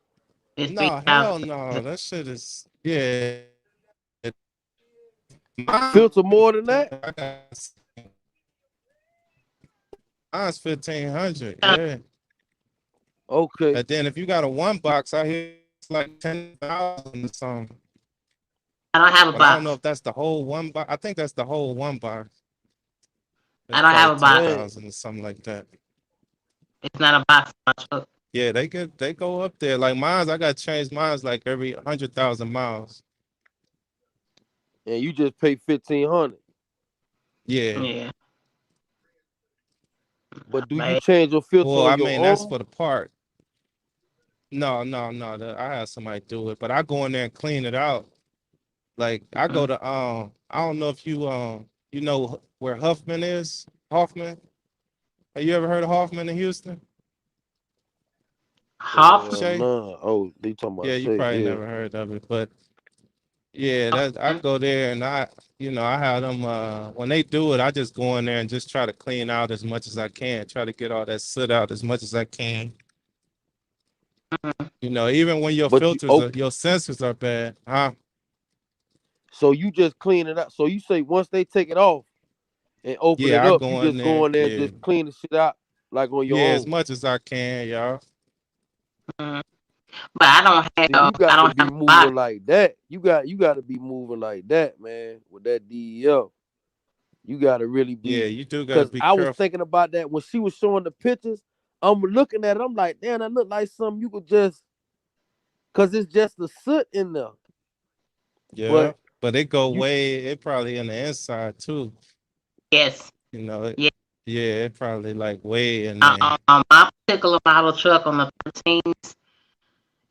It's three no, thousand. hell no. That shit is yeah. Mine, Filter more than that? I got mine's 1,500. Yeah. Okay. And then if you got a one box, I hear it's like 10,000 or something. I don't have a But I don't know box. if that's the whole one box. I think that's the whole one box. I It's don't probably have a ten box. Dang. thousand or something like that. It's not a box on my truck. Yeah, they go up there. Like mine's, I got to change mine's like every 100,000 miles. And you just pay 1,500. Yeah. Yeah, But do you man. change your filter Well, on I your mean, that's own? for the part. No, no, no. I had somebody do it, but I go in there and clean it out. Like I go to I don't know if you know where Huffman is. Hoffman. Have you ever heard of Hoffman in Houston? Half. Shay? Nah. Oh, they talking Yeah, about you Shay. probably Yeah. never heard of it, but yeah, that I go there and I have them when they do it, I just go in there and just try to clean out as much as I can, try to get all that soot out as much as I can. Even when But you your sensors are bad, huh? so you just clean it up. So you say once they take it off and open it Yeah, I up, you go in just go there. in there and Yeah. just clean the shit out like on your Yeah, as own. much as I can, y'all. But I don't See, you I got to don't be have a box. moving like that. You got to be moving like that, man. With that DEF, you got to really Yeah, be. you do gotta Cause be I was careful. thinking about that when she was showing the pictures. I'm looking at it. I'm like, damn, that look like something you could just. Cause it's just the soot in there. Yeah. But But you, it probably in the inside too. Yes. You know, it, Yeah. yeah, it probably like way in there. My particular model truck on the 13s,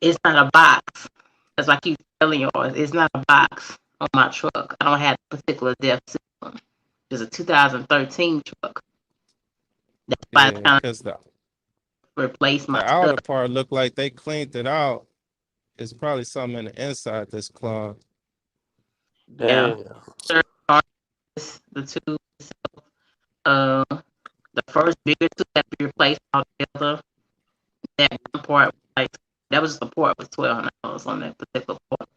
it's not a box. That's why I keep telling yours. It's not a box on my truck. I don't have a particular depth system. It's a 2013 truck. That's why it's Yeah, kind because of replaced my the stuff. outer part looked like they cleaned it out. It's probably something in the inside that's clogged. Yeah. damn, Third part is the two. Uh, the first bigger two that we replaced altogether. That one part, like that was the port was $1,200 on that particular port.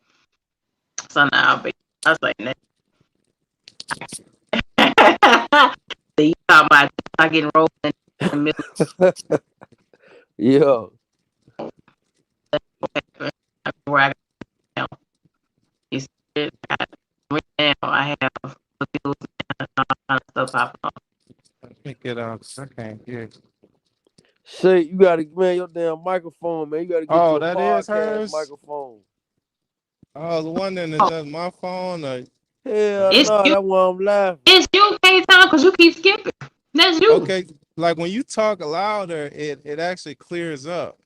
So now I was like, nah. So you talking about I getting rolled in the middle yeah. of where I got now. You see, right now I have the bills and all kind of stuff popping up. Let me get out. I can't hear. Say you gotta man your damn microphone, man. You gotta get Oh, your that is podcast hers. microphone. Oh, the one that Oh, does my phone. Hell it's no, you. that's why I'm laughing. It's you, K-Town, because you keep skipping. That's you. Okay, like when you talk louder, it actually clears up.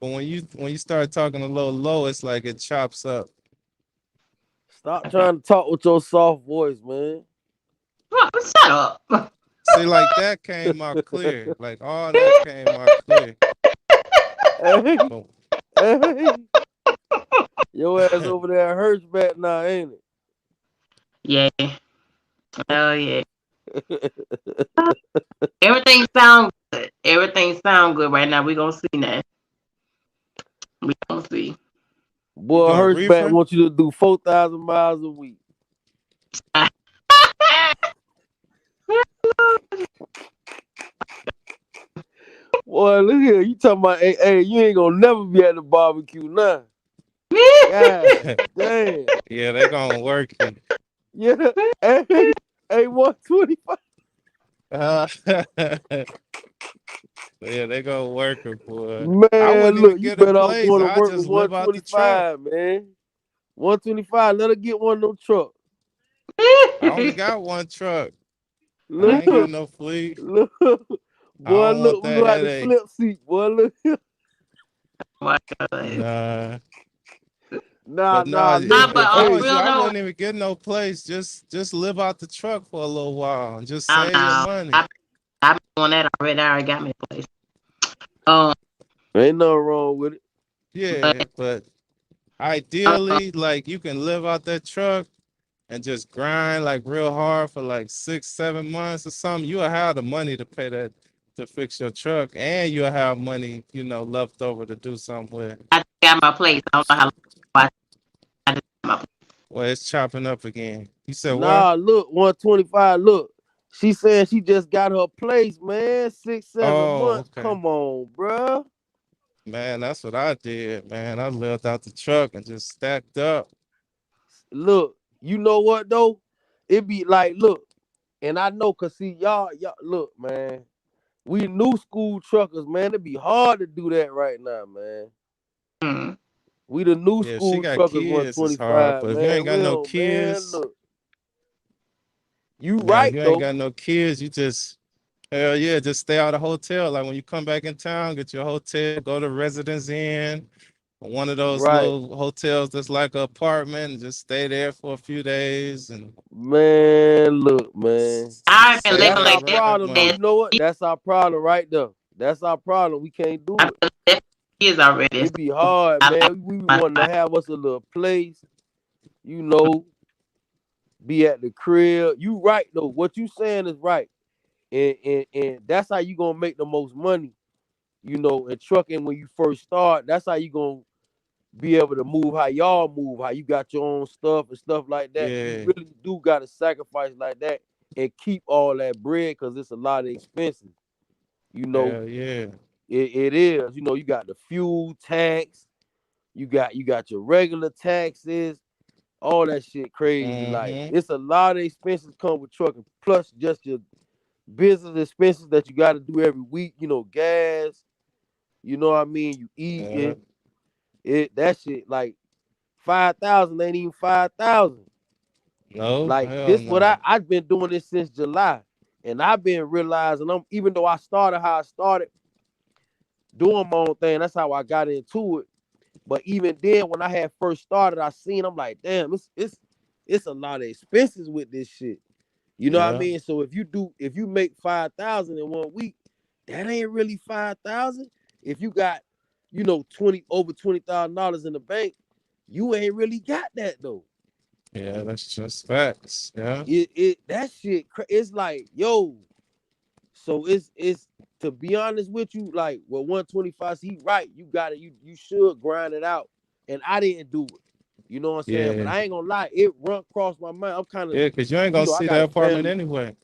But when you start talking a little low, it's like it chops up. Stop trying to talk with your soft voice, man. Oh, shut up. See, like that came out clear. Like all that came out clear. Hey, But hey, your ass over there hurts back now, ain't Yeah. Oh yeah. it? Everything sound good. Everything sound good right now. We gonna see that. We gonna see. you Boy, going Hirschback reefer? wants you to do 4,000 miles a week. Boy, look here. You talking about, hey, you ain't gonna never be at the barbecue now. God damn. Yeah, they gonna work you. Yeah. Hey, 125. Uh, yeah, they gonna work her, boy. I Man, wouldn't even look, you get a better off place. going to I work with just live out the truck. 125, man. 125, let her get one of them trucks. I only got one truck. I Look, ain't got no fleet. look, I boy, don't want look, we that gonna have to headache. flip seat, boy. Look, My God. Nah. nah, But nah, nah, Nah, listen, but if on I hey, was you, real I though, wouldn't even get no place. Just live out the truck for a little while and just I'm save your out. money. I've been doing that already. I already got me a place. Um, ain't nothing wrong with it. Yeah, but but uh, ideally, like you can live out that truck and just grind like real hard for like 6, 7 months or something. You'll have the money to pay that to fix your truck, and you'll have money, left over to do something with. I just got my place. I don't know how long. I just got my place. Well, it's chopping up again. You said what? Nah, look, 125, look. She saying she just got her place, man. 6, 7 months. Oh, okay. Come on, bruh. Man, that's what I did, man. I lived out the truck and just stacked up. Look, you know what though? It be like, look, and I know, cause see, y'all, look, man. We new school truckers, man. It be hard to do that right now, man. Mm. We the new Yeah, if she school got truckers kids, it's hard. 125, But if you ain't man. We got no don't, man. kids, Look, you now if right you ain't though. got no kids, you just hell yeah, just stay out of hotel. Like when you come back in town, get your hotel, go to Residence Inn, or one of those Right. little hotels that's like an apartment, and just stay there for a few days and Man, look, man. I've been save living That's that our like that. rent problem though. Man. You money. know what? That's our problem right there. That's our problem. We can't do I've it. been living that for years already. It be hard, I like man. We my want to spot. have us a little place, you know, be at the crib. You right though. What you saying is right. And that's how you gonna make the most money, in trucking when you first start. That's how you gonna be able to move how y'all move, how you got your own stuff and stuff like that. You Yeah, really do gotta sacrifice like that and keep all that bread because it's a lot of expenses. You know, hell yeah. it is. You got the fuel tax, you got your regular taxes, all that shit crazy. Like Mm-hmm. it's a lot of expenses come with trucking, plus just your business expenses that you got to do every week. Gas. You know what I mean? You Yeah. eating that shit like 5,000 ain't even 5,000. No, Like hell this, what no. I've been doing this since July, and I've been realizing even though I started how I started doing my own thing, that's how I got into it. But even then, when I had first started, I'm like, damn, it's a lot of expenses with this shit. You know what I Yeah, mean? So if you make 5,000 in one week, that ain't really 5,000. If you got, 20,000 in the bank, you ain't really got that though. yeah, that's just facts. Yeah, That shit, it's like, yo. So it's to be honest with you, like, well, 125, he right. You got it. You should grind it out. And I didn't do it. You know what I'm saying? But yeah, I ain't gonna lie, it run across my mind. I'm kind of, yeah. Cause you ain't gonna I see got that a apartment family. anyway.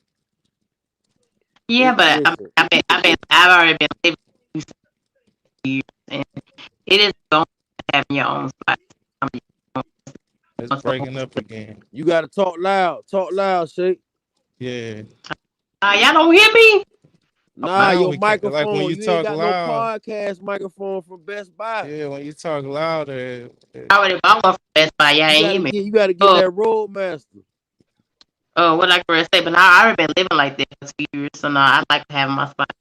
Yeah, but Listen, I've already been living for years, and it is going to having your own spot. I mean, It's breaking up again. you gotta talk loud. Talk loud, shit. Yeah. y'all don't hear me? Nah, Now your we can like when microphone. you You ain't talk got no loud. podcast microphone from Best Buy. Yeah, when you talk louder, I already bought one for Best Buy. Y'all You ain't gotta hear me. get you gotta get Oh, that Roadmaster. what I can say, but now I already been living like this for 2 years, so now I like having my spot.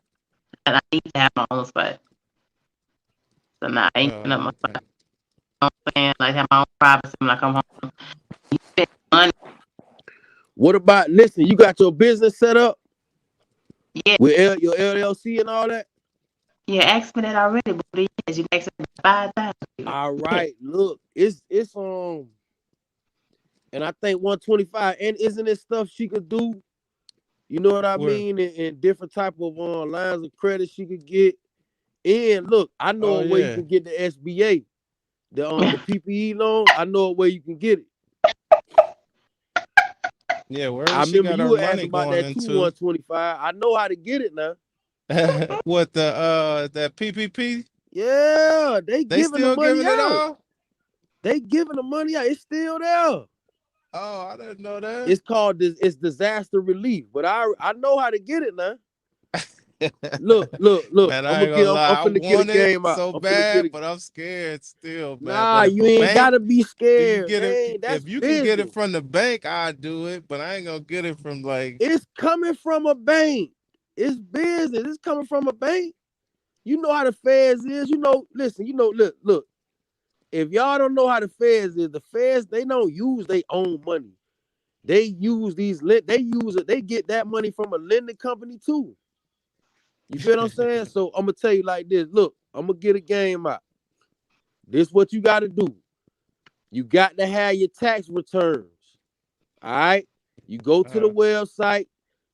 And I need to have my own spot. So now I ain't giving up my okay. spot. You know what I'm saying? Like have my own privacy when I come home. What about, listen, you got your business set up Yeah, with your LLC and all that? yeah, asked me that already, but yes, you asked me 5 times. All Yeah, right, look, it's and I think 125, and isn't it stuff she could do? You know what I Where? mean? And different type of lines of credit she could get. And look, I know Oh a way you yeah, can get the SBA, the PPE loans. I know a way you can get it. yeah. Wherever I she remember got you her were money asking about going that too, into. 125. I know how to get it now. What that PPP? Yeah, they They giving the still money giving it out. all? They giving the money out. It's still there. Oh, I didn't know that. It's called this. It's disaster relief. But I know how to get it now. Look, look, look. Man, I'm I gonna ain't get. gonna I'm lie. I finna get a want it game out. so I'm finna get bad, it. but I'm scared still, man. Nah, But if you a ain't bank, gotta be if you scared, get it, man. That's if you can get it business. from the bank, I do it. But I ain't gonna get it from like. It's coming from a bank. It's business. It's coming from a bank. You know how the feds is. You know, listen, you know, look. If y'all don't know how the feds is, the feds, they don't use their own money. They use they use it, they get that money from a lending company too. You feel what I'm saying? So I'm gonna tell you like this. Look, I'm gonna get a game out. This what you gotta do. You got to have your tax returns. All right. You go to the uh, website,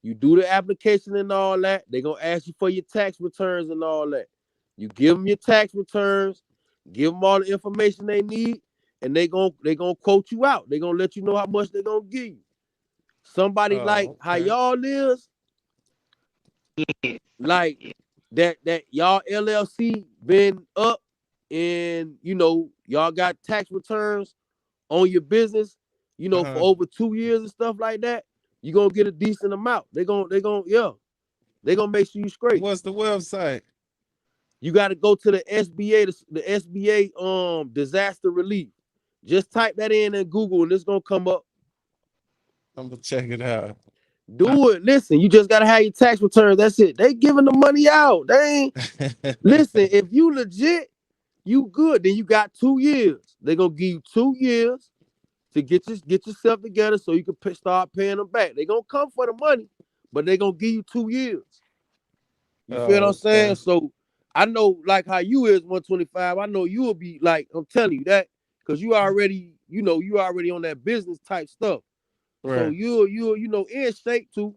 you do the application and all that. They're gonna ask you for your tax returns and all that. You give them your tax returns, give them all the information they need, and they gonna quote you out. They're gonna let you know how much they're gonna give you. Somebody like oh, how okay. y'all is, yeah, like yeah. that y'all LLC been up, and y'all got tax returns on your business, for Uh-huh. over 2 years and stuff like that, you're gonna get a decent amount. Yeah, they're gonna make sure you straight. What's the website? You gotta go to the SBA, the SBA disaster relief. Just type that in Google and it's gonna come up. I'm gonna check it out. Do it. Listen, you just gotta have your tax returns. That's it. They giving the money out. They ain't listen, if you legit, you good, then you got 2 years. They're gonna give you 2 years to get yourself together so you can start paying them back. They're gonna come for the money, but they're gonna give you 2 years. You feel what I'm Oh, saying? okay. So I know like how you is 125. I know you will be like, I'm telling you that because you already on that business type stuff. So Right. you in shape too.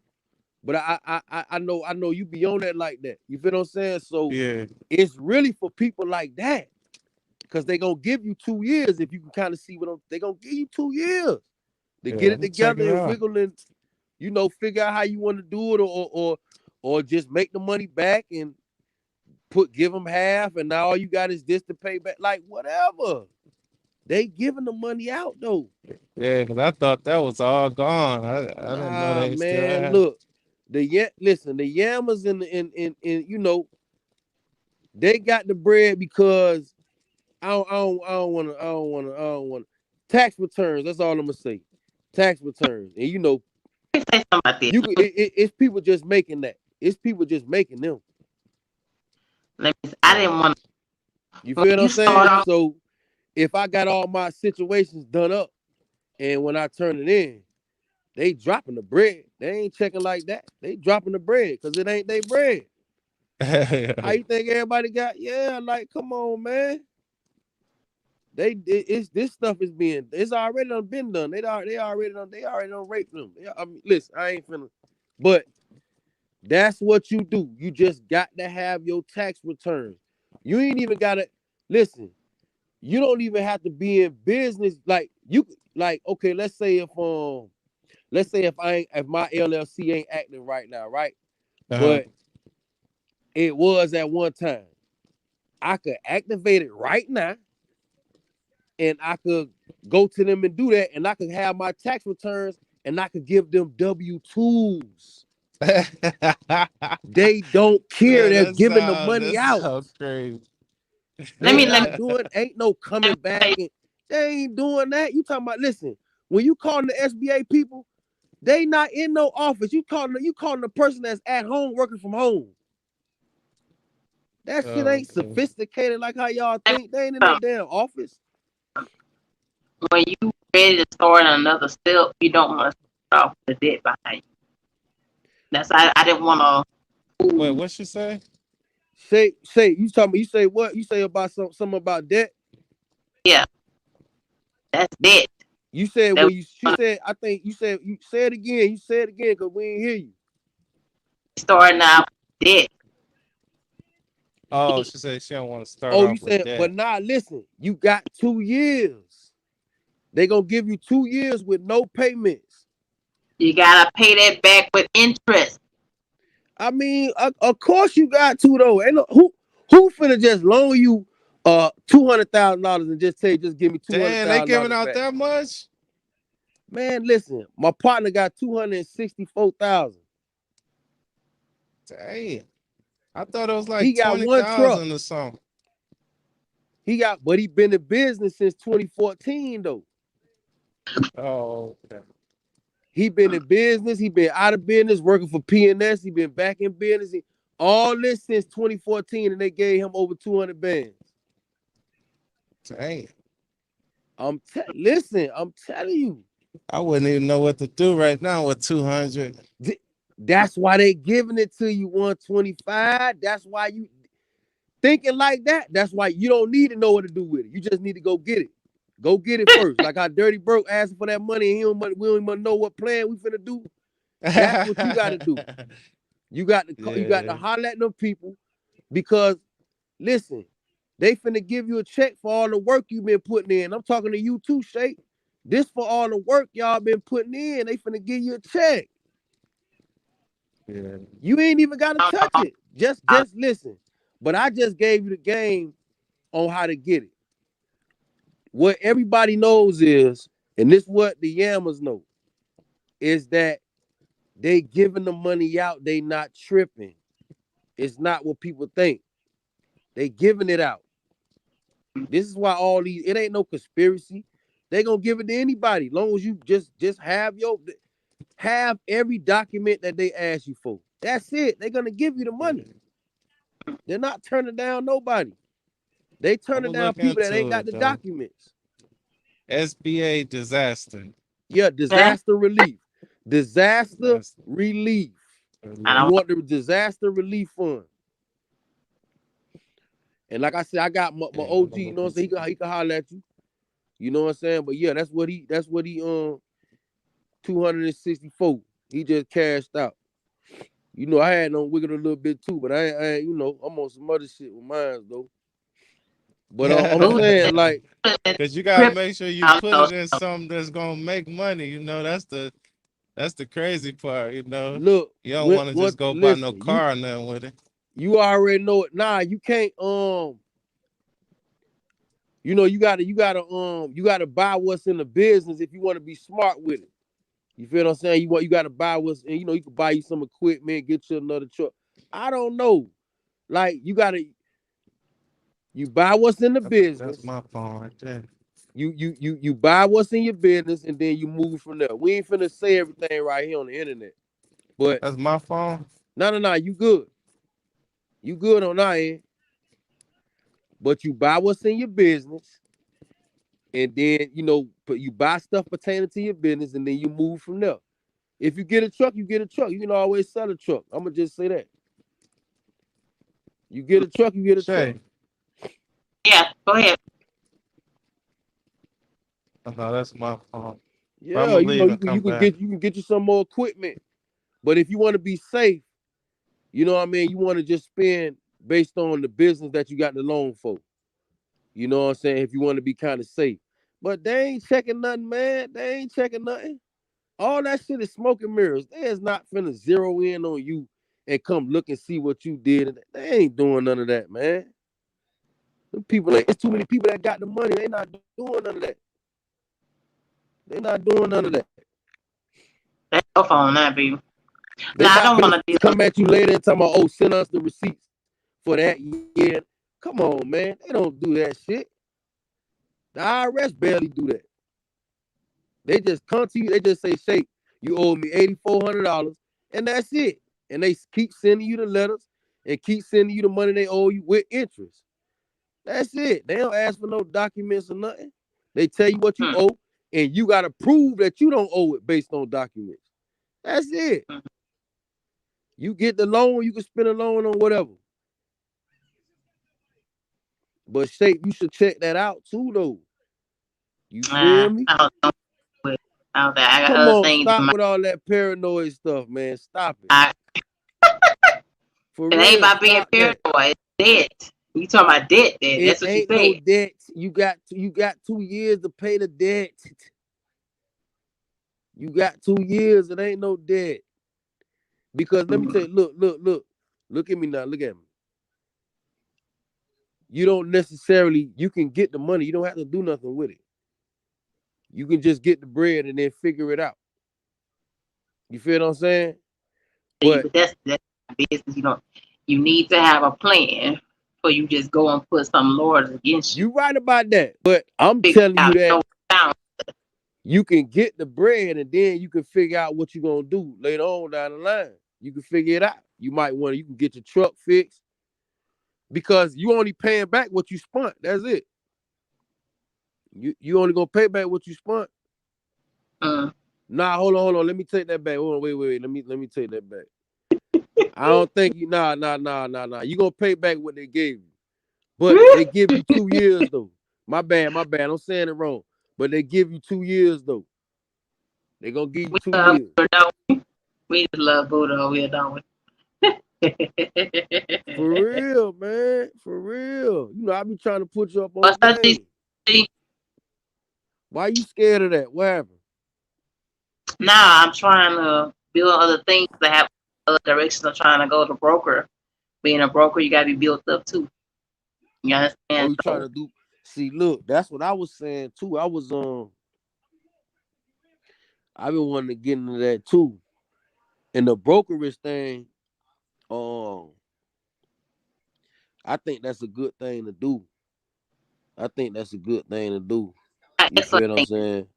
But I know you be on that like that. You feel what I'm saying? So Yeah. it's really for people like that. Cause they gonna give you 2 years if you can kind of see they gonna give you 2 years to Yeah. get I'm it gonna check together it and out. wiggle and figure out how you want to do it, or just make the money back and give them half, and now all you got is this to pay back, like whatever. They giving the money out though. Yeah, because I thought that was all gone. I didn't know Nah, they still man, had. look, listen, the Yammers in they got the bread because I don't want to, tax returns. That's all I'm gonna say. Tax returns, and Let me say something about this. it's people just making that. It's people just making them. I didn't Oh, want to. You When feel what you I'm start saying? off, So if I got all my situations done up, and when I turn it in, they dropping the bread. They ain't checking like that. They dropping the bread because it ain't they bread. How you think everybody got? Yeah, like come on, man. It's this stuff is being it's already done been done. They already done raped them. I mean, listen, I ain't finna, but that's what you do. You just got to have your tax returns. You ain't even gotta listen. You don't even have to be in business. Like okay, let's say if my LLC ain't acting right now, right? uh-huh. But it was at one time. I could activate it right now, and I could go to them and do that, and I could have my tax returns, and I could give them W-2s. They don't care. Man, They're giving the money that out. sounds crazy. let They me let me not doing, ain't no let coming me back. say And they ain't doing that. You talking about, listen, when you calling the SBA people, they not in no office. You calling the person that's at home working from home. That shit Oh, ain't okay. sophisticated like how y'all let me think. They ain't in no something. damn office. When you ready to start another step, you don't want to. off the debt behind you. I didn't want Wait, to. what she say? Say you talking. You say what? You say about something about that? Yeah, that's debt. You said That when you she said I think you said it again. You said it again because we ain't hear you. starting out debt. Oh, she said she don't want to start Oh, you off with said, but that. nah, listen, you got 2 years. They gonna give you 2 years with no payments. You gotta pay that back with interest. I mean, of course you got to though. Ain't no, who finna just loan you $200,000 and just say just give me two hundred Damn, they thousand giving dollars out back? that much? Man, listen, my partner got 264,000. Damn. I thought it was He like got one truck. 20,000 or something. But he been in business since 2014 though. Oh, okay. He been in business. He been out of business, working for PNS. He been back in business. All this since 2014, and they gave him over 200 bands. Damn. Listen. I'm telling you. I wouldn't even know what to do right now with 200. That's why they giving it to you 125. That's why you thinking like that. That's why you don't need to know what to do with it. You just need to go get it. Go get it first. Like how Dirty Broke asking for that money and we don't even know what plan we finna do. That's what you got to do. You got to Yeah. holler at them people because listen, they finna give you a check for all the work you've been putting in. I'm talking to you too, Shay. This for all the work y'all been putting in. They finna give you a check. Yeah. You ain't even gotta I touch it. Just listen. But I just gave you the game on how to get it. What everybody knows is, and this what the Yammers know, is that they giving the money out, they not tripping. It's not what people think. They giving it out. This is why all these, it ain't no conspiracy. They gonna give it to anybody, long as you just have every document that they ask you for. That's it. They're gonna give you the money. Yeah. They're not turning down nobody. They I'm turning gonna down look people that ain't into got it the though. documents. SBA disaster. Yeah, that. disaster relief. Disaster Disaster relief. I You relief. don't want the disaster relief fund. And like I said, I got my Yeah, I'm OG, gonna you look know what I'm saying? into He can holler at you. You know what I'm saying? But yeah, that's what he 264. He just cashed out. You know, I had no wiggle a little bit too, but I'm on some other shit with mine though. But I'm who saying it. like, Cause you gotta trip make sure you out put those it in something that's gonna make money. That's the crazy part. look, You don't want to what just go buy no listen, car or nothing with it. you already know it. Nah, you can't you gotta buy what's in the business if you want to be smart with it. You feel what I'm saying? You gotta buy what's and you can buy you some equipment, get you another truck. I don't know. Like you buy what's in the I think that's business. my phone right there. You buy what's in your business and then you move from there. We ain't finna say everything right here on the internet. But That's my phone. no, you good. You good on our end. But you buy what's in your business, and then you buy stuff pertaining to your business, and then you move from there. If you get a truck, you get a truck. You can always sell a truck. I'm gonna just say that. You get a truck, you get a truck. Shay. yeah, go ahead. Oh, no, that's my phone. But I'm Yeah, gonna leave you and can come back. get you some more equipment. But if you want to be safe, you know what I mean. You want to just spend based on the business that you got the loan for. You know what I'm saying? If you want to be kind of safe, but they ain't checking nothing, man. They ain't checking nothing. All that shit is smoke and mirrors. They is not finna zero in on you and come look and see what you did. They ain't doing none of that, man. Them people, it's too many people that got the money. They not doing none of that. They not doing none of that. That's your phone now, baby. They No, I not don't finna want to deal. come at you later and talk about, oh, send us the receipts for that year. Come on, man. They don't do that shit. The IRS barely do that. They just come to you. They just say, "Shake, you owe me $8,400," and that's it. And they keep sending you the letters and keep sending you the money they owe you with interest. That's it. They don't ask for no documents or nothing. They tell you what you Hmm. owe, and you gotta prove that you don't owe it based on documents. That's it. Mm. You get the loan, you can spend a loan on whatever. But shape, you should check that out too, though. You feel me? I don't know. But I don't think I got Come other on, things in stop my. with all that paranoid stuff, man. Stop it. I, For it ain't real, about being stop that. paranoid. It's debt. You talking about debt? Then It that's what you ain't no said. debt. You got 2 years to pay the debt. You got 2 years. It ain't no debt. Because let me tell Mm. you, look. Look at me now. Look at me. You don't necessarily, you can get the money. You don't have to do nothing with it. You can just get the bread and then figure it out. You feel what I'm saying? See, But but that's business. You don't. You need to have a plan, or you just go and put some lawyers against you. you right about that. But I'm Figure telling you out that no down. you can get the bread and then you can figure out what you're gonna do later on down the line. You can figure it out. You can get your truck fixed because you only paying back what you spent. That's it. You only gonna pay back what you spent. Mm. Nah, hold on. Let me take that back. Hold on, wait. Let me take that back. I don't think you nah. You gonna pay back what they gave you. But they give you 2 years though. My bad. I'm saying it wrong. But they give you 2 years though. They gonna give you We two love years. Buddha, don't we? We just love Buddha over here, don't we? For real, man. For real. I be trying to put you up on What's up, game. GC? Why you scared of that? What happened? Now I'm trying to build other things that have other directions. I'm trying to go to broker. Being a broker, you gotta be built up too. You Oh, understand? you trying So to do? See, look, that's what I was saying too. I've been wanting to get into that too. And the brokerage thing, um, I think that's a good thing to do. I think that's a good thing to do. You excellent feel what I'm thing, saying?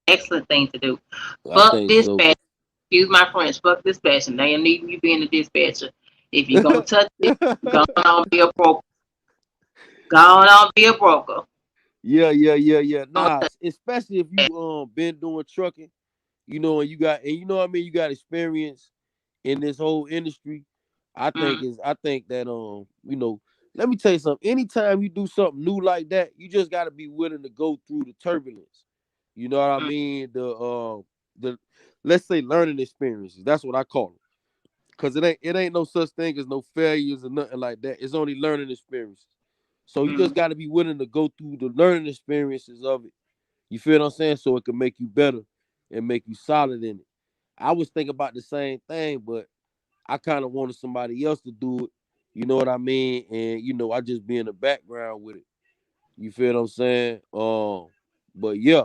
excellent thing to do. I Fuck think so. dispatch. Excuse my French. Fuck dispatching. They ain't need you being a dispatcher. If you're gonna touch it, go on be a broker. Go on be a broker. Yeah. Don't Nah, touch especially if that. you been doing trucking, and you know what I mean, you got experience in this whole industry. Mm, I think that let me tell you something. Anytime you do something new like that, you just gotta be willing to go through the turbulence. You know what I mm, mean? The let's say learning experiences. That's what I call them. Cause it ain't no such thing as no failures or nothing like that. It's only learning experiences. So you just mm, gotta be willing to go through the learning experiences of it. You feel what I'm saying? So it can make you better and make you solid in it. I was thinking about the same thing, but I kind of wanted somebody else to do it. You know what I mean? And I just be in the background with it. You feel what I'm saying? But yeah,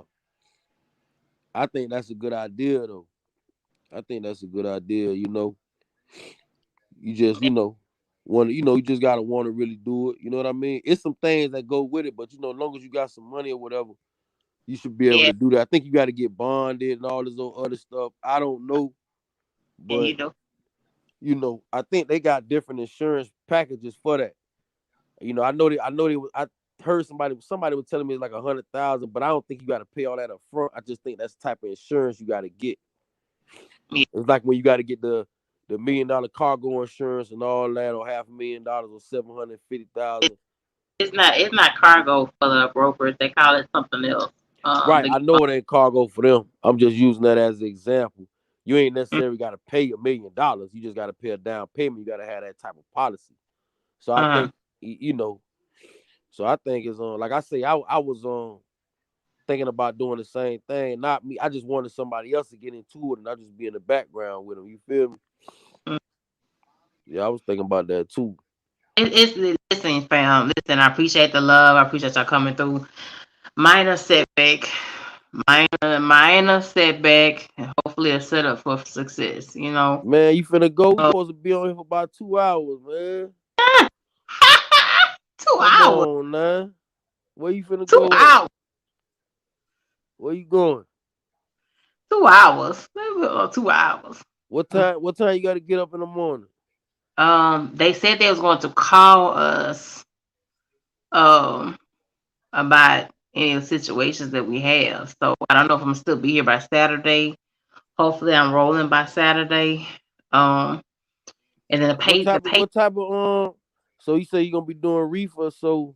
I think that's a good idea though. I think that's a good idea. You just want you just gotta want to really do it. You know what I mean? It's some things that go with it, but as long as you got some money or whatever, you should be able yeah, to do that. I think you got to get bonded and all this other stuff. I don't know, yeah, but you know. I think they got different insurance packages for that. I heard somebody was telling me it's like 100,000, but I don't think you got to pay all that up front. I just think that's the type of insurance you got to get. Yeah. It's like when you got to get the $1 million cargo insurance and all that, or $500,000 or 750,000. It's not cargo for the brokers. They call it something else. Right, The, I know it ain't cargo for them. I'm just using that as an example. You ain't mm, necessarily got to pay $1 million. You just got to pay a down payment. You got to have that type of policy. So I uh, think So I think it's like I say, I was thinking about doing the same thing. Not me. I just wanted somebody else to get into it, and I just be in the background with them. You feel me? mm. Yeah, I was thinking about that too. Listen, fam. Listen, I appreciate the love. I appreciate y'all coming through. Minor setback, minor setback, and hopefully a setup for success. Man, you finna go? We Uh, supposed to be on here for about 2 hours, man. Come 2 hours, on, man. Where you finna two go at? hours, Where you going? 2 hours, maybe 2 hours. What time? What time you got to get up in the morning? They said they was going to call us um about any of the situations that we have. So I don't know if I'm still be here by Saturday. Hopefully I'm rolling by Saturday. Um and then What type of so you say you're gonna be doing reefer, so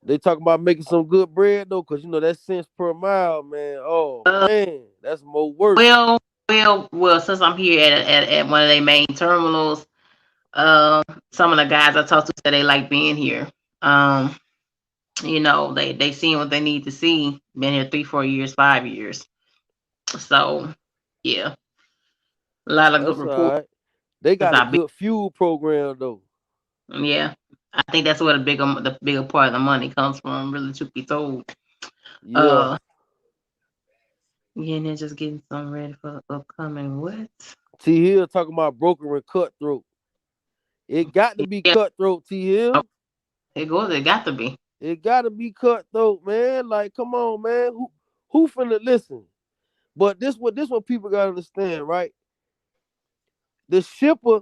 they talking about making some good bread though, cause you know that cents per mile, man. Oh uh man, that's more work. well since I'm here at one of their main terminals, uh some of the guys I talked to said they like being here. Um they seeing what they need to see. Been here 3, 4 years, 5 years. So yeah, a lot of good That's all reports right. They since got a I've been. good fuel program though. Yeah, I think that's where the bigger part of the money comes from. Really, truth be told. Yeah. Uh, yeah, and then just getting some ready for the upcoming what? T Hill talking about broker and cutthroat. It got to be Yeah, cutthroat, T oh, Hill. it goes. It got to be. It got to be cutthroat, man. Like, come on, man. Who finna listen? But this what people gotta understand, right? The shipper,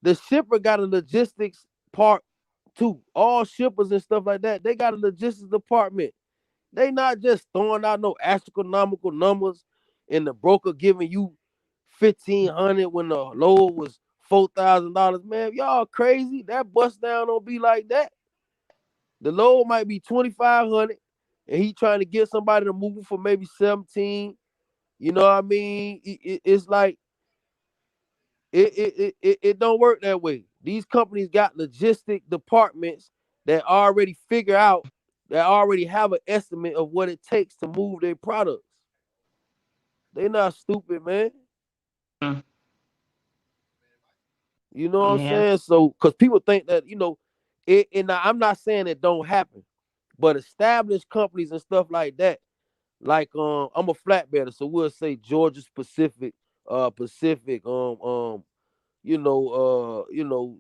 the shipper got a logistics part too. All shippers and stuff like that, they got a logistics department. They not just throwing out no astronomical numbers and the broker giving you 1,500 when the load was $4,000. Man, if y'all crazy, that bust down don't be like that. The load might be 2,500 and he trying to get somebody to move it for maybe 17. You know what I mean? It's like it don't work that way. These companies got logistic departments that already figure out, that already have an estimate of what it takes to move their products. They not stupid, man. Mm, You know what I'm yeah. saying? So, because people think that, and I'm not saying it don't happen, but established companies and stuff like that, like I'm a flatbedder, so we'll say Georgia Pacific, Pacific,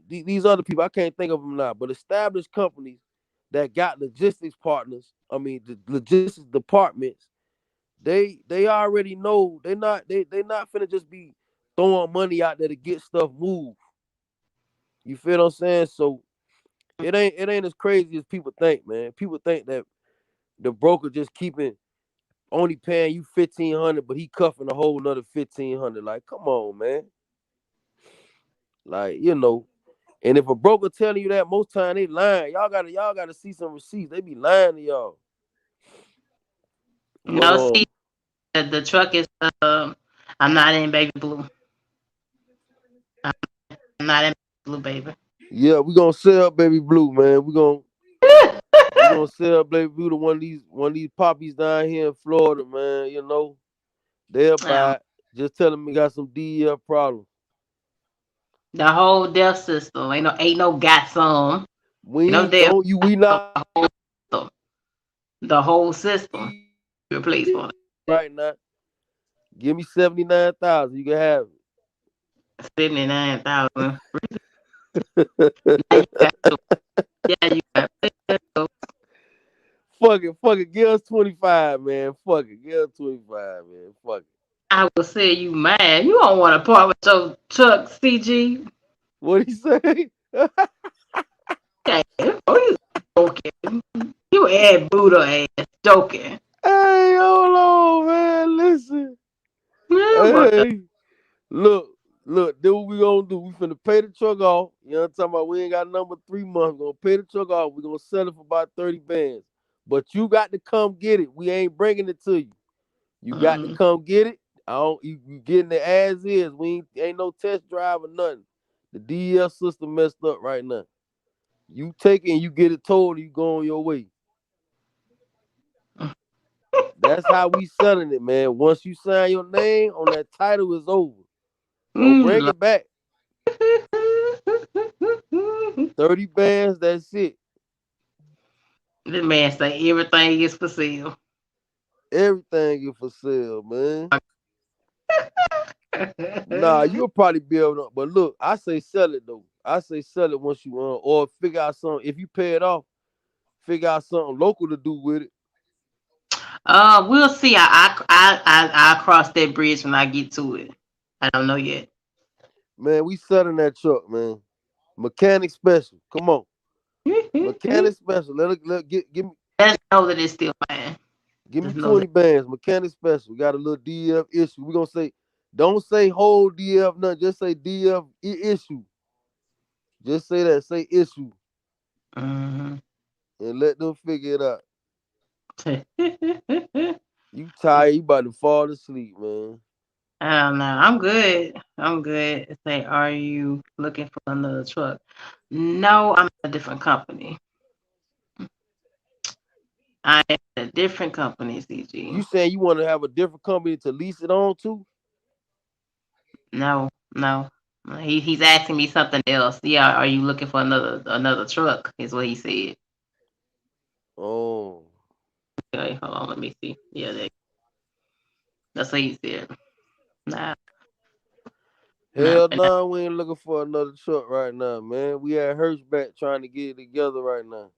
these other people, I can't think of them now, but established companies that got logistics partners, I mean the logistics departments, they already know they not finna just be throwing money out there to get stuff moved. You feel what I'm saying? So it ain't as crazy as people think, man. People think that the broker just keeping only paying you 1,500, but he cuffing a whole another 1,500. Like, come on, man. Like, and if a broker telling you that, most time they lying. Y'all gotta see some receipts. They be lying to y'all. But No, see, the truck is. I'm not in baby blue. I'm not in blue, baby. yeah, we gonna sell baby blue, man. We gonna sell baby blue to one of these poppies down here in Florida, man. They'll um, buy it. Just tell them we got some DEF problems. the whole death system. Ain't no got some. Ain't no We death. don't you we not The whole system. The whole system. right now. Replace for Give me 79,000. You can have 79,000. it. Now you got to. Yeah, you got to. Fuck it. Give us 25, man. Fuck it. Give us 25, man. Fuck it. I will say you mad. You don't want to part with your truck, CG. What he say? Damn. Oh, you joking. You had Buddha ass joking. Hey, hold on, man. Listen. Yeah, but Hey, look, look. Then what we gonna do? We finna pay the truck off. You know what I'm talking about? We ain't got number 3 months. We gonna pay the truck off. We gonna sell it for about 30 bands. But you got to come get it. We ain't bringing it to you. You got to mm, come get it. I don't. You getting it as is. We ain't no test drive or nothing. The DEL system messed up right now. You take it and you get it told and you go on your way. That's how we selling it, man. Once you sign your name on that title, is over. Don't bring Lord. it back. 30 bands, that's it. This man say everything is for sale. Everything is for sale, man. Nah, you'll probably be able to, but look, I say sell it though. I say sell it once you or figure out something. If you pay it off, figure out something local to do with it. We'll see. I'll cross that bridge when I get to it. I don't know yet. Man, we selling that truck, man. Mechanic special. Come on. Mechanic special. Let it get give me. Just know that it's still mine. Give me Just know that. 20 bands, mechanic special. Got a little DF issue. We gonna say, don't say whole DF, nothing. Just say DF issue. Just say that. Say issue, Mm-hmm. and let them figure it out. You Yeah. tired? You about to fall asleep, man. I don't know. I'm good. I'm good. Say, are you looking for another truck? No, I'm at a different company. I am at a different company, CG. You saying you want to have a different company to lease it on to? No, no. He's asking me something else. Yeah, are you looking for another truck? Is what he said. Oh, Okay, hold on, let me see. Yeah, that's what he said. Nah, not hell right now. no, we ain't looking for another truck right now, man. We at Hirschback trying to get it together right now.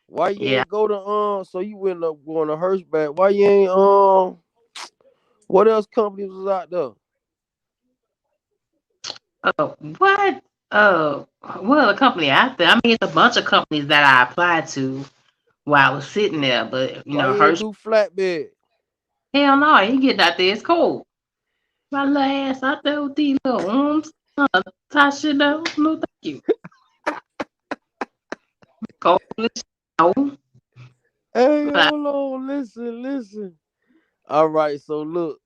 Why you Yeah. ain't go to So you went up going to Hirschback. Why you ain't what else companies was out there? Oh, what? Well, a company out there. I mean, it's a bunch of companies that I applied to while I was sitting there, but Why you ain't Hirsch. do flatbed? Hell no, he getting out there. It's cold. My little ass out there with these little arms. Tie shit down. No, thank you. Cold. No. Hey, But hold on, listen. All right, so look,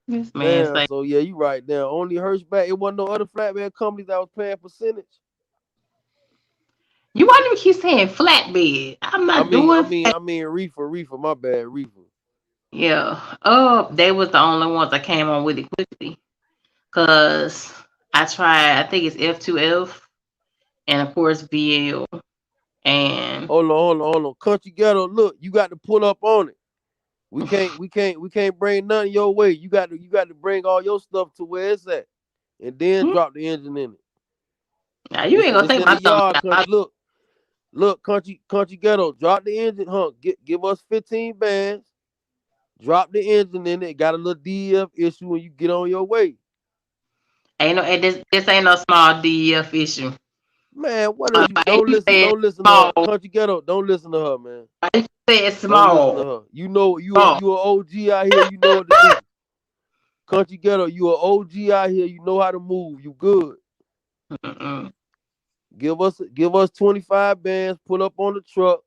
this man damn. say, So yeah, you right there. Only Hirschback. It wasn't no other flatbed companies that was paying percentage. you want to keep saying flatbed. I'm I not mean, I doing mean, I mean, reefer. My bad, reefer. Yeah. Oh, they was the only ones that came on with it quickly. Cause I tried, I think it's F2F and of course VL and Hold on. Country ghetto. Look, you got to pull up on it. We can't bring nothing your way. You got to bring all your stuff to where it's at, and then drop the engine in it. now you It's ain't gonna it's take in the my thumb yard, out. country. Look, country ghetto. Drop the engine, huh? Give us 15 bands. Drop the engine in it. Got a little DF issue when you get on your way. Ain't no this ain't no small DEF issue. Man, what are you? If Don't you listen. say it's Don't listen to small, her. Country ghetto. Don't listen to her, man. if you say it's Don't listen to small, her. You know small. you a OG out here. You know what to do. Country ghetto. You a OG out here. You know how to move. You good. Mm-mm. Give us 25 bands. Pull up on the truck.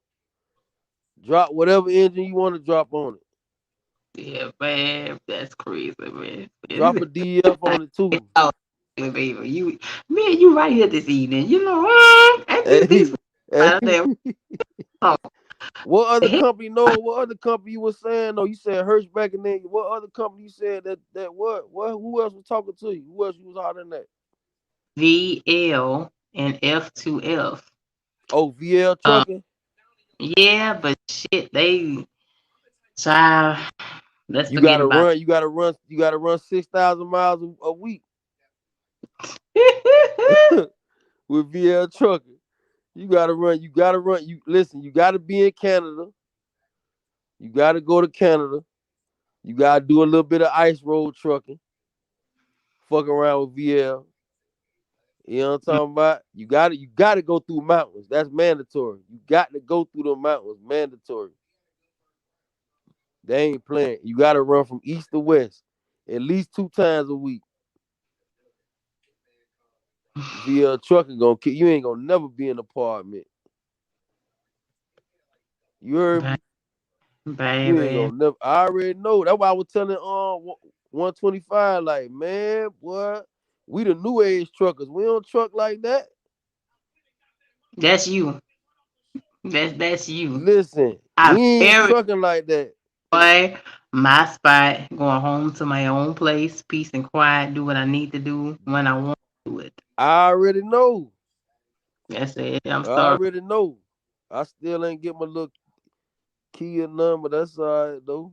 Drop whatever engine you want to drop on it. Yeah, man, that's crazy, man. Drop a DF on it too. Oh, baby, me and you right here this evening. Ain't this Hey, peaceful hey. out there? Oh, What other the company? No, what other company you was saying? No, you said Hirschback, and then what other company you said that what? Who else was talking to you? Who else you was hollering at? VL and F2F. Oh, VL Um, trucking. yeah, but shit, they child. Let's You forget gotta about run. You gotta run 6,000 miles a week it. with VL trucking. You gotta run. You gotta run. You listen. You gotta be in Canada. You gotta go to Canada. You gotta do a little bit of ice road trucking. Fuck around with VL. You know what I'm talking about? You gotta go through mountains. That's mandatory. You got to go through the mountains. Mandatory. They ain't playing. You gotta run from east to west at least 2 times a week. VL trucking gonna kill you. Ain't gonna never be in an apartment. You heard me? You ain't Baby, gonna never. I already know. That's why I was telling 125. Like, man, what? We the new age truckers. We don't truck like that. that's you. That's you. Listen, I we ain't very trucking like that. boy, my spot, going home to my own place, peace and quiet, do what I need to do when I want to do it. I already know. That's it. I'm I sorry. already know. I still ain't get my little key or none, but that's all right though.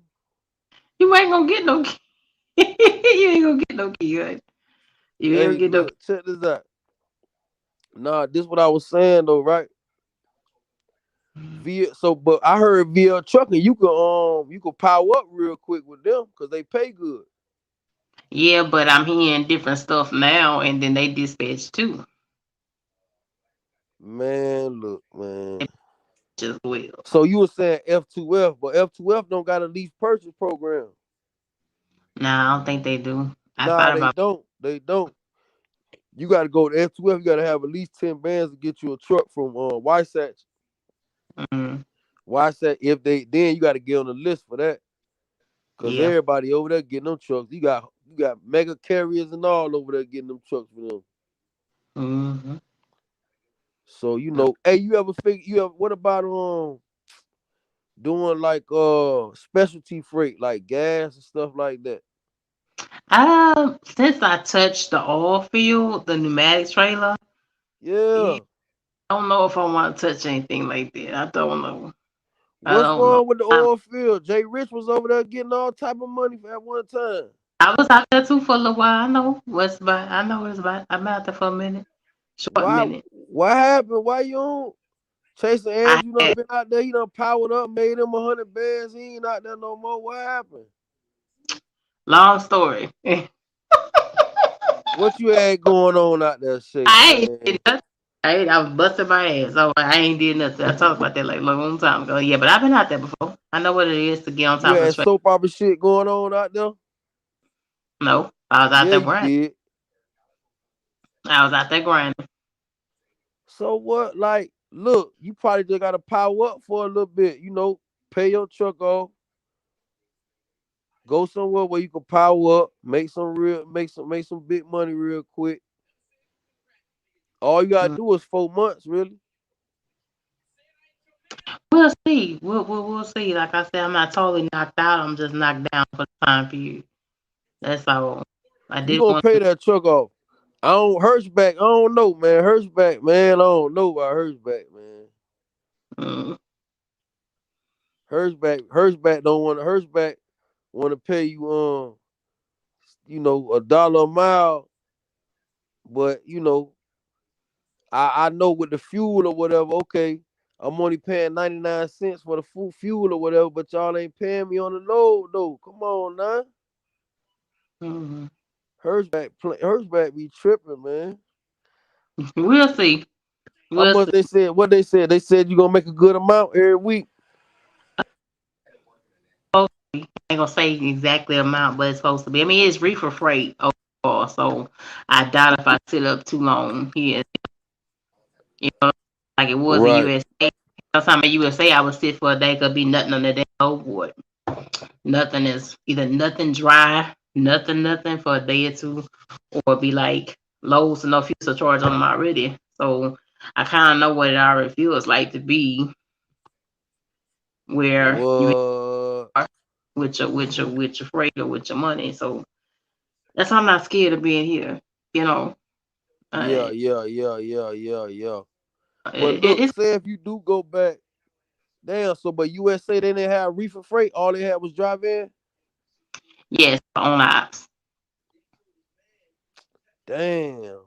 You ain't gonna get no key. You ain't gonna get no key, honey. You ain't gonna Hey, get no key. look, check this out. Nah, this what I was saying though, right? But I heard VL trucking, you can power up real quick with them because they pay good. Yeah, but I'm hearing different stuff now, and then they dispatch too. Man, look, man. as well. So you were saying F2F, but F2F don't got a lease purchase program. Nah, I don't think they do. I Nah, thought they about. don't. They don't. You got to go to F2F. You got to have at least 10 bands to get you a truck from Wasatch. Mm, Wasatch. If they then you got to get on the list for that, cause yeah. everybody over there getting them trucks. You got mega carriers and all over there getting them trucks for them. Mm-hmm. So hey, what about doing like specialty freight like gas and stuff like that? Since I touched the oil field, the pneumatic trailer, yeah, Yeah. I don't know if I want to touch anything like that. I don't know. I What's don't know. wrong with the oil field? Jay Rich was over there getting all type of money for at one time. I was out there too for a little while. I know what's about. I know what's about. I've been out there for a minute, short Why minute. what happened? Why you don't Chasing I Andrew done had been out there, he done powered up, made him 100 bands. He ain't out there no more. What happened? long story. What you had going on out there, Shay, I ain't did man? nothing. I was busting my ass. So I ain't did nothing. I talked about that like a long time ago. Yeah, but I've been out there before. I know what it is to get on You top of the had track. soap opera shit going on out there? No, I was out Yeah, there you grinding. did. I was out there grinding. So what? Like, look, you probably just gotta power up for a little bit. Pay your truck off, go somewhere where you can power up, make some big money real quick. All you gotta Mm. do is 4 months, really. We'll see. We'll see. Like I said, I'm not totally knocked out. I'm just knocked down for the time period. That's all. I You did gonna want pay to. that truck off. I don't Hirschback. I don't know, man. Hirschback, man. I don't know about Hirschback, man. Mm, Hirschback don't want to. Hirschback want to pay you, $1 a mile. But I know with the fuel or whatever. Okay, I'm only paying 99 cents for the fuel or whatever. But y'all ain't paying me on the load though. Come on now. mm. Hirschback be tripping, man. We'll see. How We'll much see. they said? What they said? They said you gonna make a good amount every week. I ain't gonna say exactly amount, but it's supposed to be. I mean, it's reefer freight overall, so I doubt if I sit up too long here, you know, like it was in Right. USA. Sometime in USA, I would sit for a day, could be nothing on the damn board. Nothing is either nothing dry, nothing for a day or two, or be like loads and no fuel surcharge on them already. So I kind of know what it already feels like to be where you What? are with your freight or with your money. So that's why I'm not scared of being here. You know, uh, Yeah, yeah, yeah, yeah, yeah, yeah. But it, look, it's say if you do go back, damn. So, but USA they didn't have reefer freight. All they had was drive in. yes on ops. Damn.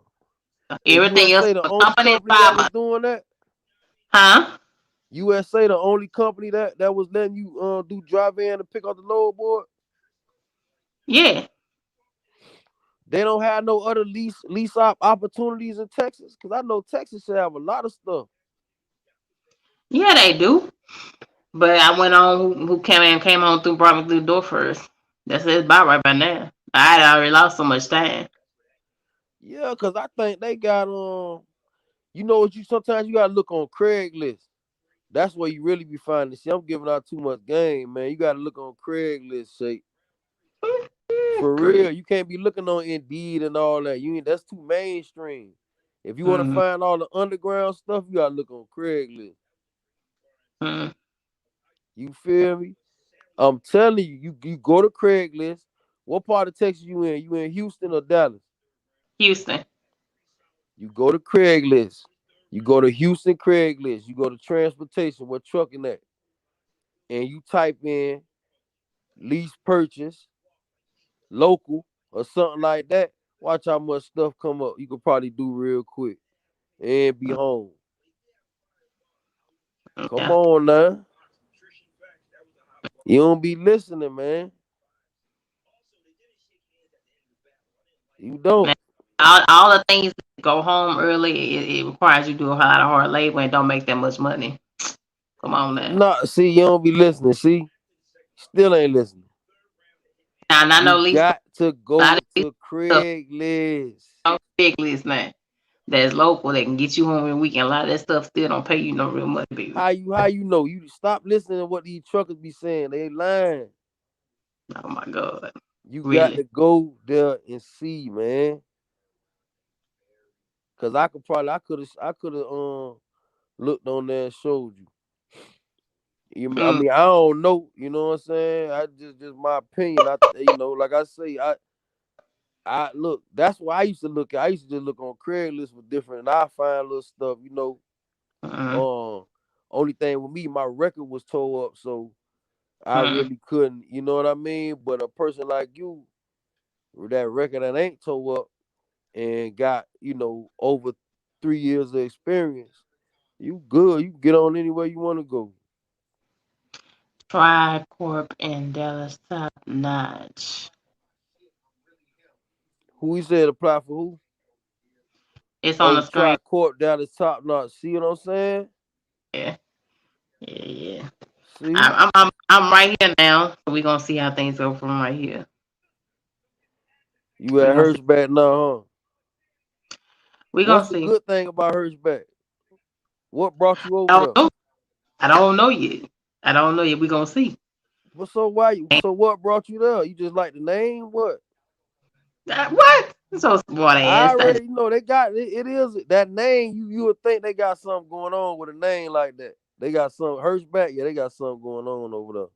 And Everything else USA the was only company company that was driver, doing that. huh? USA the only company that was letting you do drive in and pick up the load board. Yeah, They don't have no other lease opportunities in Texas because I know Texas should have a lot of stuff. yeah, they do. But I went on who came on through brought me through the door first. That's it about right by now. I had already lost so much time. Yeah, because I think they got what you sometimes you gotta look on Craigslist. That's where you really be finding. See, I'm giving out too much game, man. You gotta look on Craigslist, shit. For Great. real, you can't be looking on Indeed and all that. That's too mainstream. If you want to Mm-hmm. find all the underground stuff, you gotta look on Craigslist. Mm-hmm. You feel me? I'm telling you, you go to Craigslist. What part of Texas you in? You in Houston or Dallas? Houston. You go to Craigslist. You go to Houston Craigslist. You go to transportation, where trucking at, and you type in lease purchase local or something like that. Watch how much stuff come up. You could probably do real quick and be home. Come Yeah. on now. You don't be listening, man. You Man, don't. all the things that go home early, it requires you to do a lot of hard labor and don't make that much money. Come on now. Nah, see, you don't be listening. See, still ain't listening. Now, and I know You Lisa, got to a lot go of these to stuff Craigslist. on big list now. That's local. They can get you home in a weekend. A lot of that stuff still don't pay you no real money, baby. How you know? You stop listening to what these truckers be saying. They lying. Oh my God. You got Really? to go there and see, man. Cause I could have looked on there and showed you. I Mm, mean, I don't know. You know what I'm saying? I just my opinion. Like I say, I look. That's why I used to look at. I used to just look on Craigslist for different. And I find little stuff. mm, Um, only thing with me, my record was tore up, so I mm. really couldn't. You know what I mean? But a person like you, with that record that ain't tore up and got over 3 years of experience, you good. You can get on anywhere you want to go. Tricorp in Dallas, top notch. Who he said apply for who? It's on the Hey, screen. try court down the top notch. See what I'm saying? Yeah, yeah, yeah. See, I'm right here now. So we gonna see how things go from right here. you We at gonna see. Hirschback now, huh? We gonna What's the see. good thing about Hirschback? What brought you I over don't there? know. I don't know yet. I don't know yet. We gonna see. So what brought you there? You just like the name? What? What? So smart I ass. already know they got it, it is that name. You would think they got something going on with a name like that. They got some Hirschback. Yeah, they got something going on over there.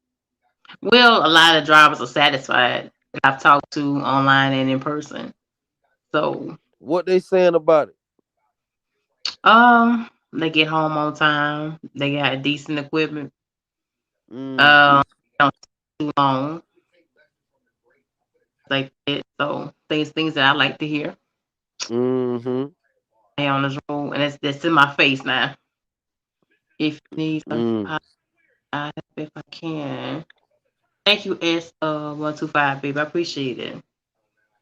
Well, a lot of drivers are satisfied that I've talked to online and in person. So, What they saying about it? they get home on time. They got decent equipment. Mm, Um, don't take too long like that. So things that I like to hear. mm-hmm. Stay on this road, and that's in my face now. If you need some, Mm, I if I can. Thank you, S 125, baby. I appreciate it.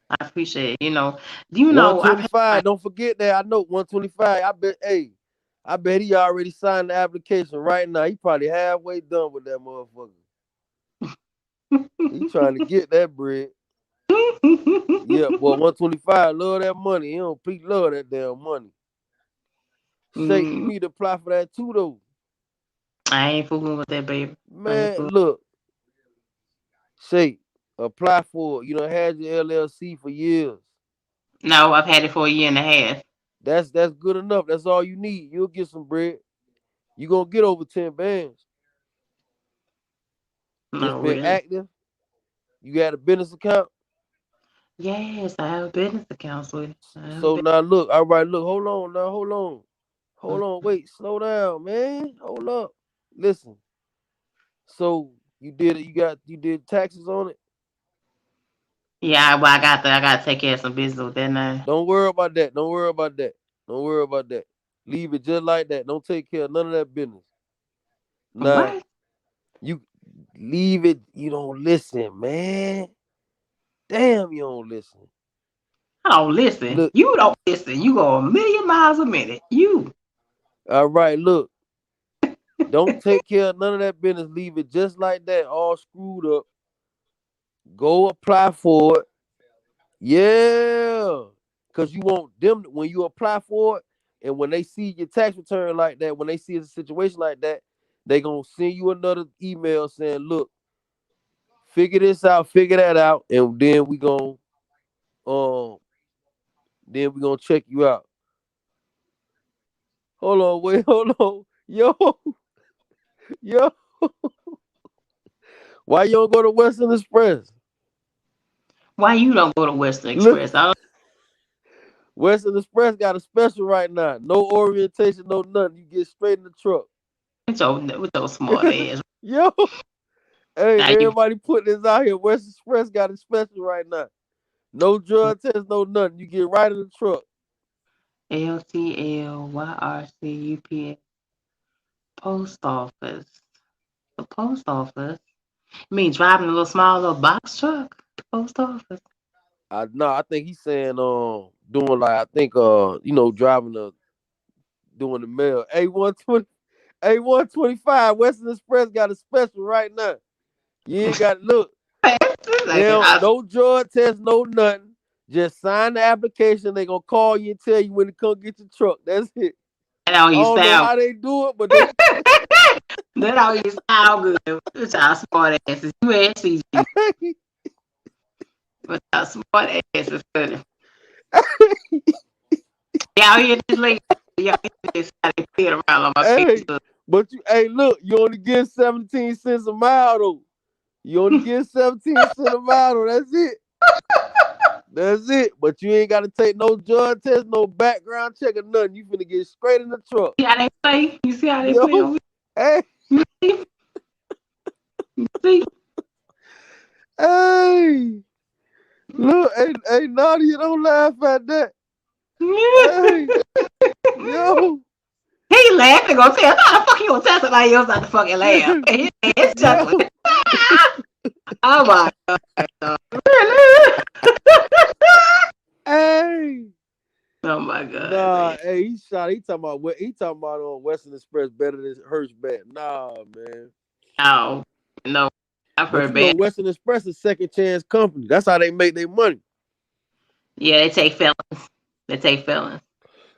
I appreciate it. I've had my 125. Don't forget that. I know 125. I bet he already signed the application right now. He probably halfway done with that motherfucker. He trying to get that bread. Yeah, boy, 125. Love that money. He don't please love that damn money. Shay, you Mm, need to apply for that too, though. I ain't fooling with that, baby. I ain't Man, fooling. look, Shay, apply for it. You done had your LLC for years. No, I've had it for a year and a half. That's good enough. That's all you need. You'll get some bread. You gonna get over 10 bands. It's No, been really. active. You got a business account. Yes, I have a business account, sweetie. I have a So business. now look, all right, look, hold on now, hold on. Hold on, wait, slow down, man. Hold up. Listen. So you did taxes on it? Yeah, well, I gotta take care of some business with that now. Don't worry about that. Don't worry about that. Don't worry about that. Leave it just like that. Don't take care of none of that business. Now, What? you leave it, you don't listen, man. Damn, you don't listen. I don't listen. Look, You don't listen. You go a million miles a minute. You. all right, look. Don't take care of none of that business. Leave it just like that, all screwed up. Go apply for it. Yeah. Cause you want them when you apply for it, and when they see your tax return like that, when they see a situation like that, they gonna send you another email saying, look, figure this out, figure that out, and um then we gonna check you out. Hold on, wait, hold on. Yo, yo, why you don't go to Western Express? Why you don't go to Western Look, Express? I don't Western Express got a special right now. No orientation, no nothing. You get straight in the truck. with your smart ass. Yo, hey, Now you everybody put this out here. Western Express got a special right now. No drug test, no nothing. You get right in the truck. LTL post office. The post office. You mean driving a little small little box truck? Post office. I think he's saying doing like I think driving the doing the mail. Hey 120. Hey, 125 Western Express got a special right now. You ain't got to look. Now, I no drug test, no nothing. Just sign the application. They gonna call you and tell you when to come get your truck. That's it. know I you don't know sound. how they do it, but they That always sound good. With y'all smart asses. You SCG. With y'all smart asses. Funny. Y'all hear this lady? Y'all hear this? How they feel around on my hey, Facebook. but you hey look, you only get 17 cents a mile though. You only get 17 cents a mile though. That's it. That's it. But you ain't gotta take no drug test, no background check or nothing. You finna get straight in the truck. See how they play? You see how they play Yo, on hey, me? See? hey, look, hey, Nadia, don't laugh at that. Hey, yo, He laughing, gonna tell. How the fuck you gonna tell somebody else not to fucking laugh? It's chuckling. yo, Oh my god. Really? hey. Oh my god, Nah, man. hey, he shot. He talking about what? He talking about on Western Express better than Hirschback. Nah, man. No, no. I've But heard you know, bad. Western Express is second chance company. That's how they make their money. Yeah, they take felons. They take felons.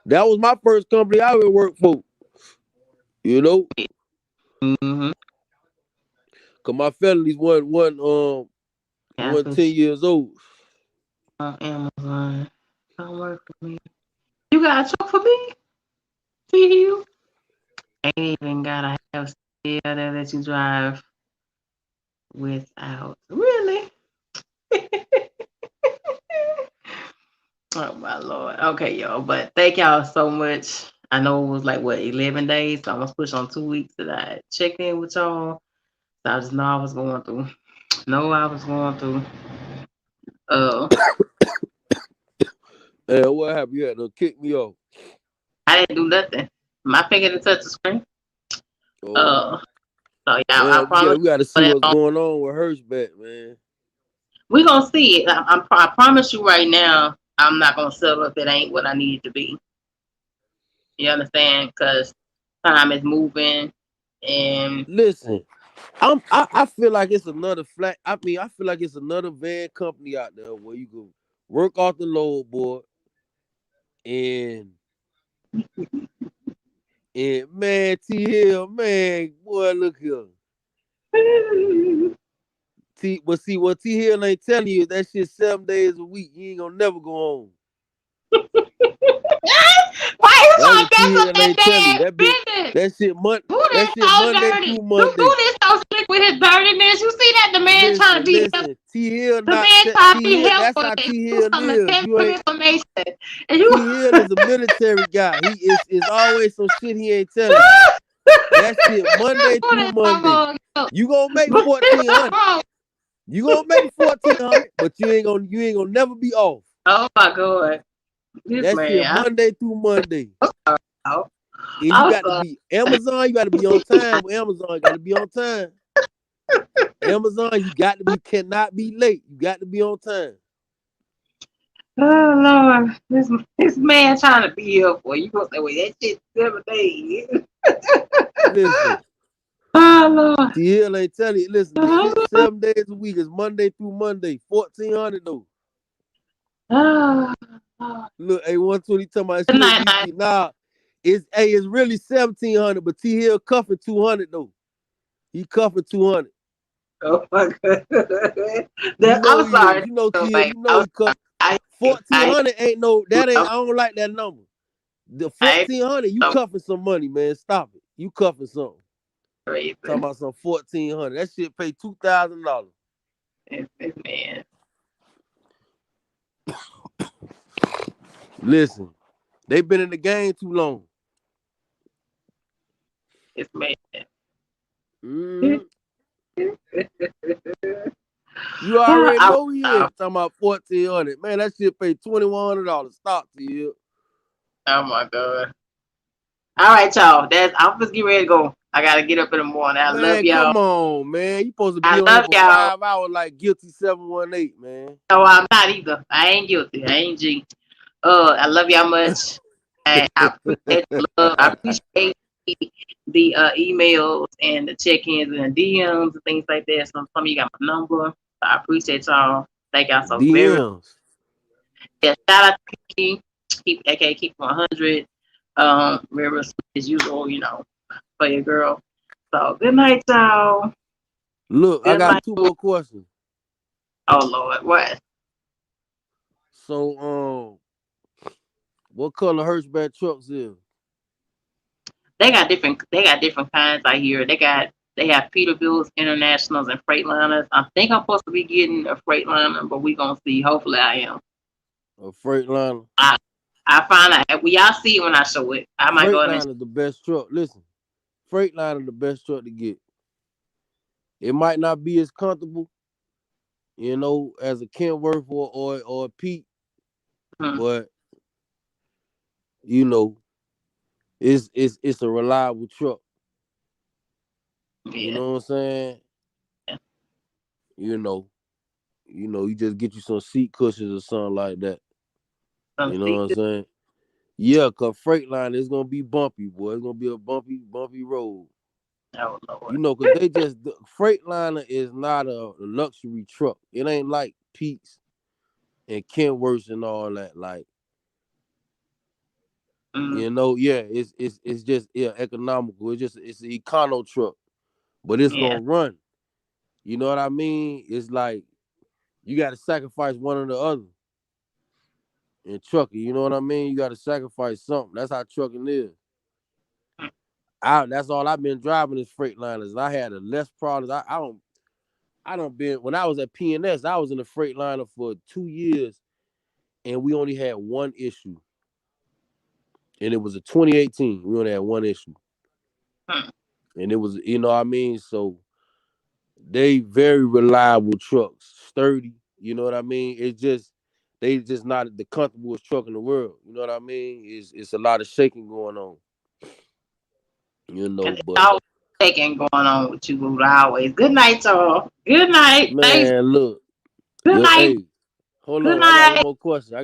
That was my first company I ever worked for. You know, Mm-hmm. cause my felonies Yeah, one 10 years old. on Amazon. Don't work for me. You got a truck for me? See you? Ain't even gotta have still there that you drive without. Really? Oh my lord. Okay, y'all. But thank y'all so much. I know it was like what 11 days, so I was pushed on 2 weeks that I checked in with y'all. So I just know I was going through. Know I was going through. Uh, And what happened? You had to kick me off. I didn't do nothing. My finger didn't touch the screen. Oh Uh, so yeah, I man, promise. we gotta see You, what's going on with Hirschback, man. we gonna see it. I promise you right now. I'm not gonna settle if it ain't what I need it to be. You understand? Because time is moving, and Listen, I feel like it's another flat. I mean, I feel like it's another van company out there where you can work off the load board and man, T Hill, man, boy, look here. But see what T Hill ain't telling you, that shit 7 days a week. You ain't gonna never go home. why you That's trying to what T mess up Hill ain't telling you. that man's business? That shit Who that this shit so Monday dirty? through Who Monday. this so slick with his dirtiness? You see that the man trying to Listen, be helpful. listen. T Hill The not man trying to T be Hill. That's helpful how and T do Hill something and live. tell You some ain't information. And you T Hill is a military guy. He is always some shit he ain't telling you. That shit Monday who through this Monday. so You gonna make but 1,400. You gonna make 1,400, but you ain't gonna never be off. oh my god. This That shit man. Monday through Monday. I'm And you I'm got to sorry. be Amazon, you gotta be on time. With Amazon, you gotta be on time. Amazon, you got to be cannot be late. You got to be on time. Oh Lord, this man trying to be helpful. You gonna say, well, that shit 7 days. Listen, Oh Lord. T Hill ain't telling you. Listen, the shit Oh, 7 days a week is Monday through Monday. 1,400 though. Lord. Look, hey, 120 talking about Good shit night, easy. Nah, it's really 1,700, but T Hill cuffing 200 though. He cuffing 200. oh my god. You know I'm he is. sorry, You know no, T Hill. baby. You know I'm he cuff. sorry. I 1,400 ain't no. That ain't. I'm I don't like that number. The I 1,400, you I'm cuffing some money, man. Stop it. You cuffing something. crazy. Talking about some 1,400. That shit pay $2,000. This man. Listen, they been in the game too long. This man. Mm, you already I, know he is. Talking about 1,400. Man, that shit pay $2,100. Stop, T Hill. oh my god. All right, y'all. I'm just getting ready to go. I gotta get up in the morning. I love Man, y'all. come on, man. You supposed to be I on here love for y'all. 5 hours like Guilty 718, man. No, I'm not either. I ain't guilty. I ain't G. I love y'all much. And I appreciate the love. I appreciate the emails and the check-ins and the DMs and things like that. Some of you got my number. I appreciate y'all. Thank y'all so very much. DMs. Yeah, shout out to Kiki. Keep 100. Remember as usual, for your girl. So good night, y'all. Look, I Good got night. two more questions. Oh Lord, what? So, what color Hirschback trucks is? They got different kinds I hear. They have Peterbilt's, Internationals, and Freightliners. I think I'm supposed to be getting a Freightliner, but we gonna see. Hopefully I am. A Freightliner. I I find out we y'all see it when I show it. I might go ahead and Freightliner the best truck. Listen, Freightliner the best truck to get. It might not be as comfortable, as a Kenworth or a Pete, hmm, but you know, it's a reliable truck. You yeah, know what I'm saying? You know, you just get you some seat cushions or something like that. some You know what seat. I'm saying? Yeah, cause Freightliner is gonna be bumpy, boy. It's gonna be a bumpy road. Oh Lord. Cause the Freightliner is not a luxury truck. It ain't like Pete's and Kenworth and all that. Like, Mm, yeah, it's just economical. It's an econo truck, but it's yeah, gonna run. You know what I mean? It's like you got to sacrifice one or the other in trucking. You know what I mean? You got to sacrifice something. That's how trucking is. That's all I've been driving is Freightliners. And I had a less problems. I don't been when I was at PNS. I was in a Freightliner for 2 years, and we only had one issue, and it was a 2018. We only had one issue, hmm, and it was what I mean. So they very reliable trucks, sturdy. You know what I mean? They just not the comfortablest truck in the world. You know what I mean? It's a lot of shaking going on. and it's But always taking going on with you, Boo. Always. Good night, y'all. Good night. Thanks. man, look, Good night. hey, hold Good on. I got one night. more question.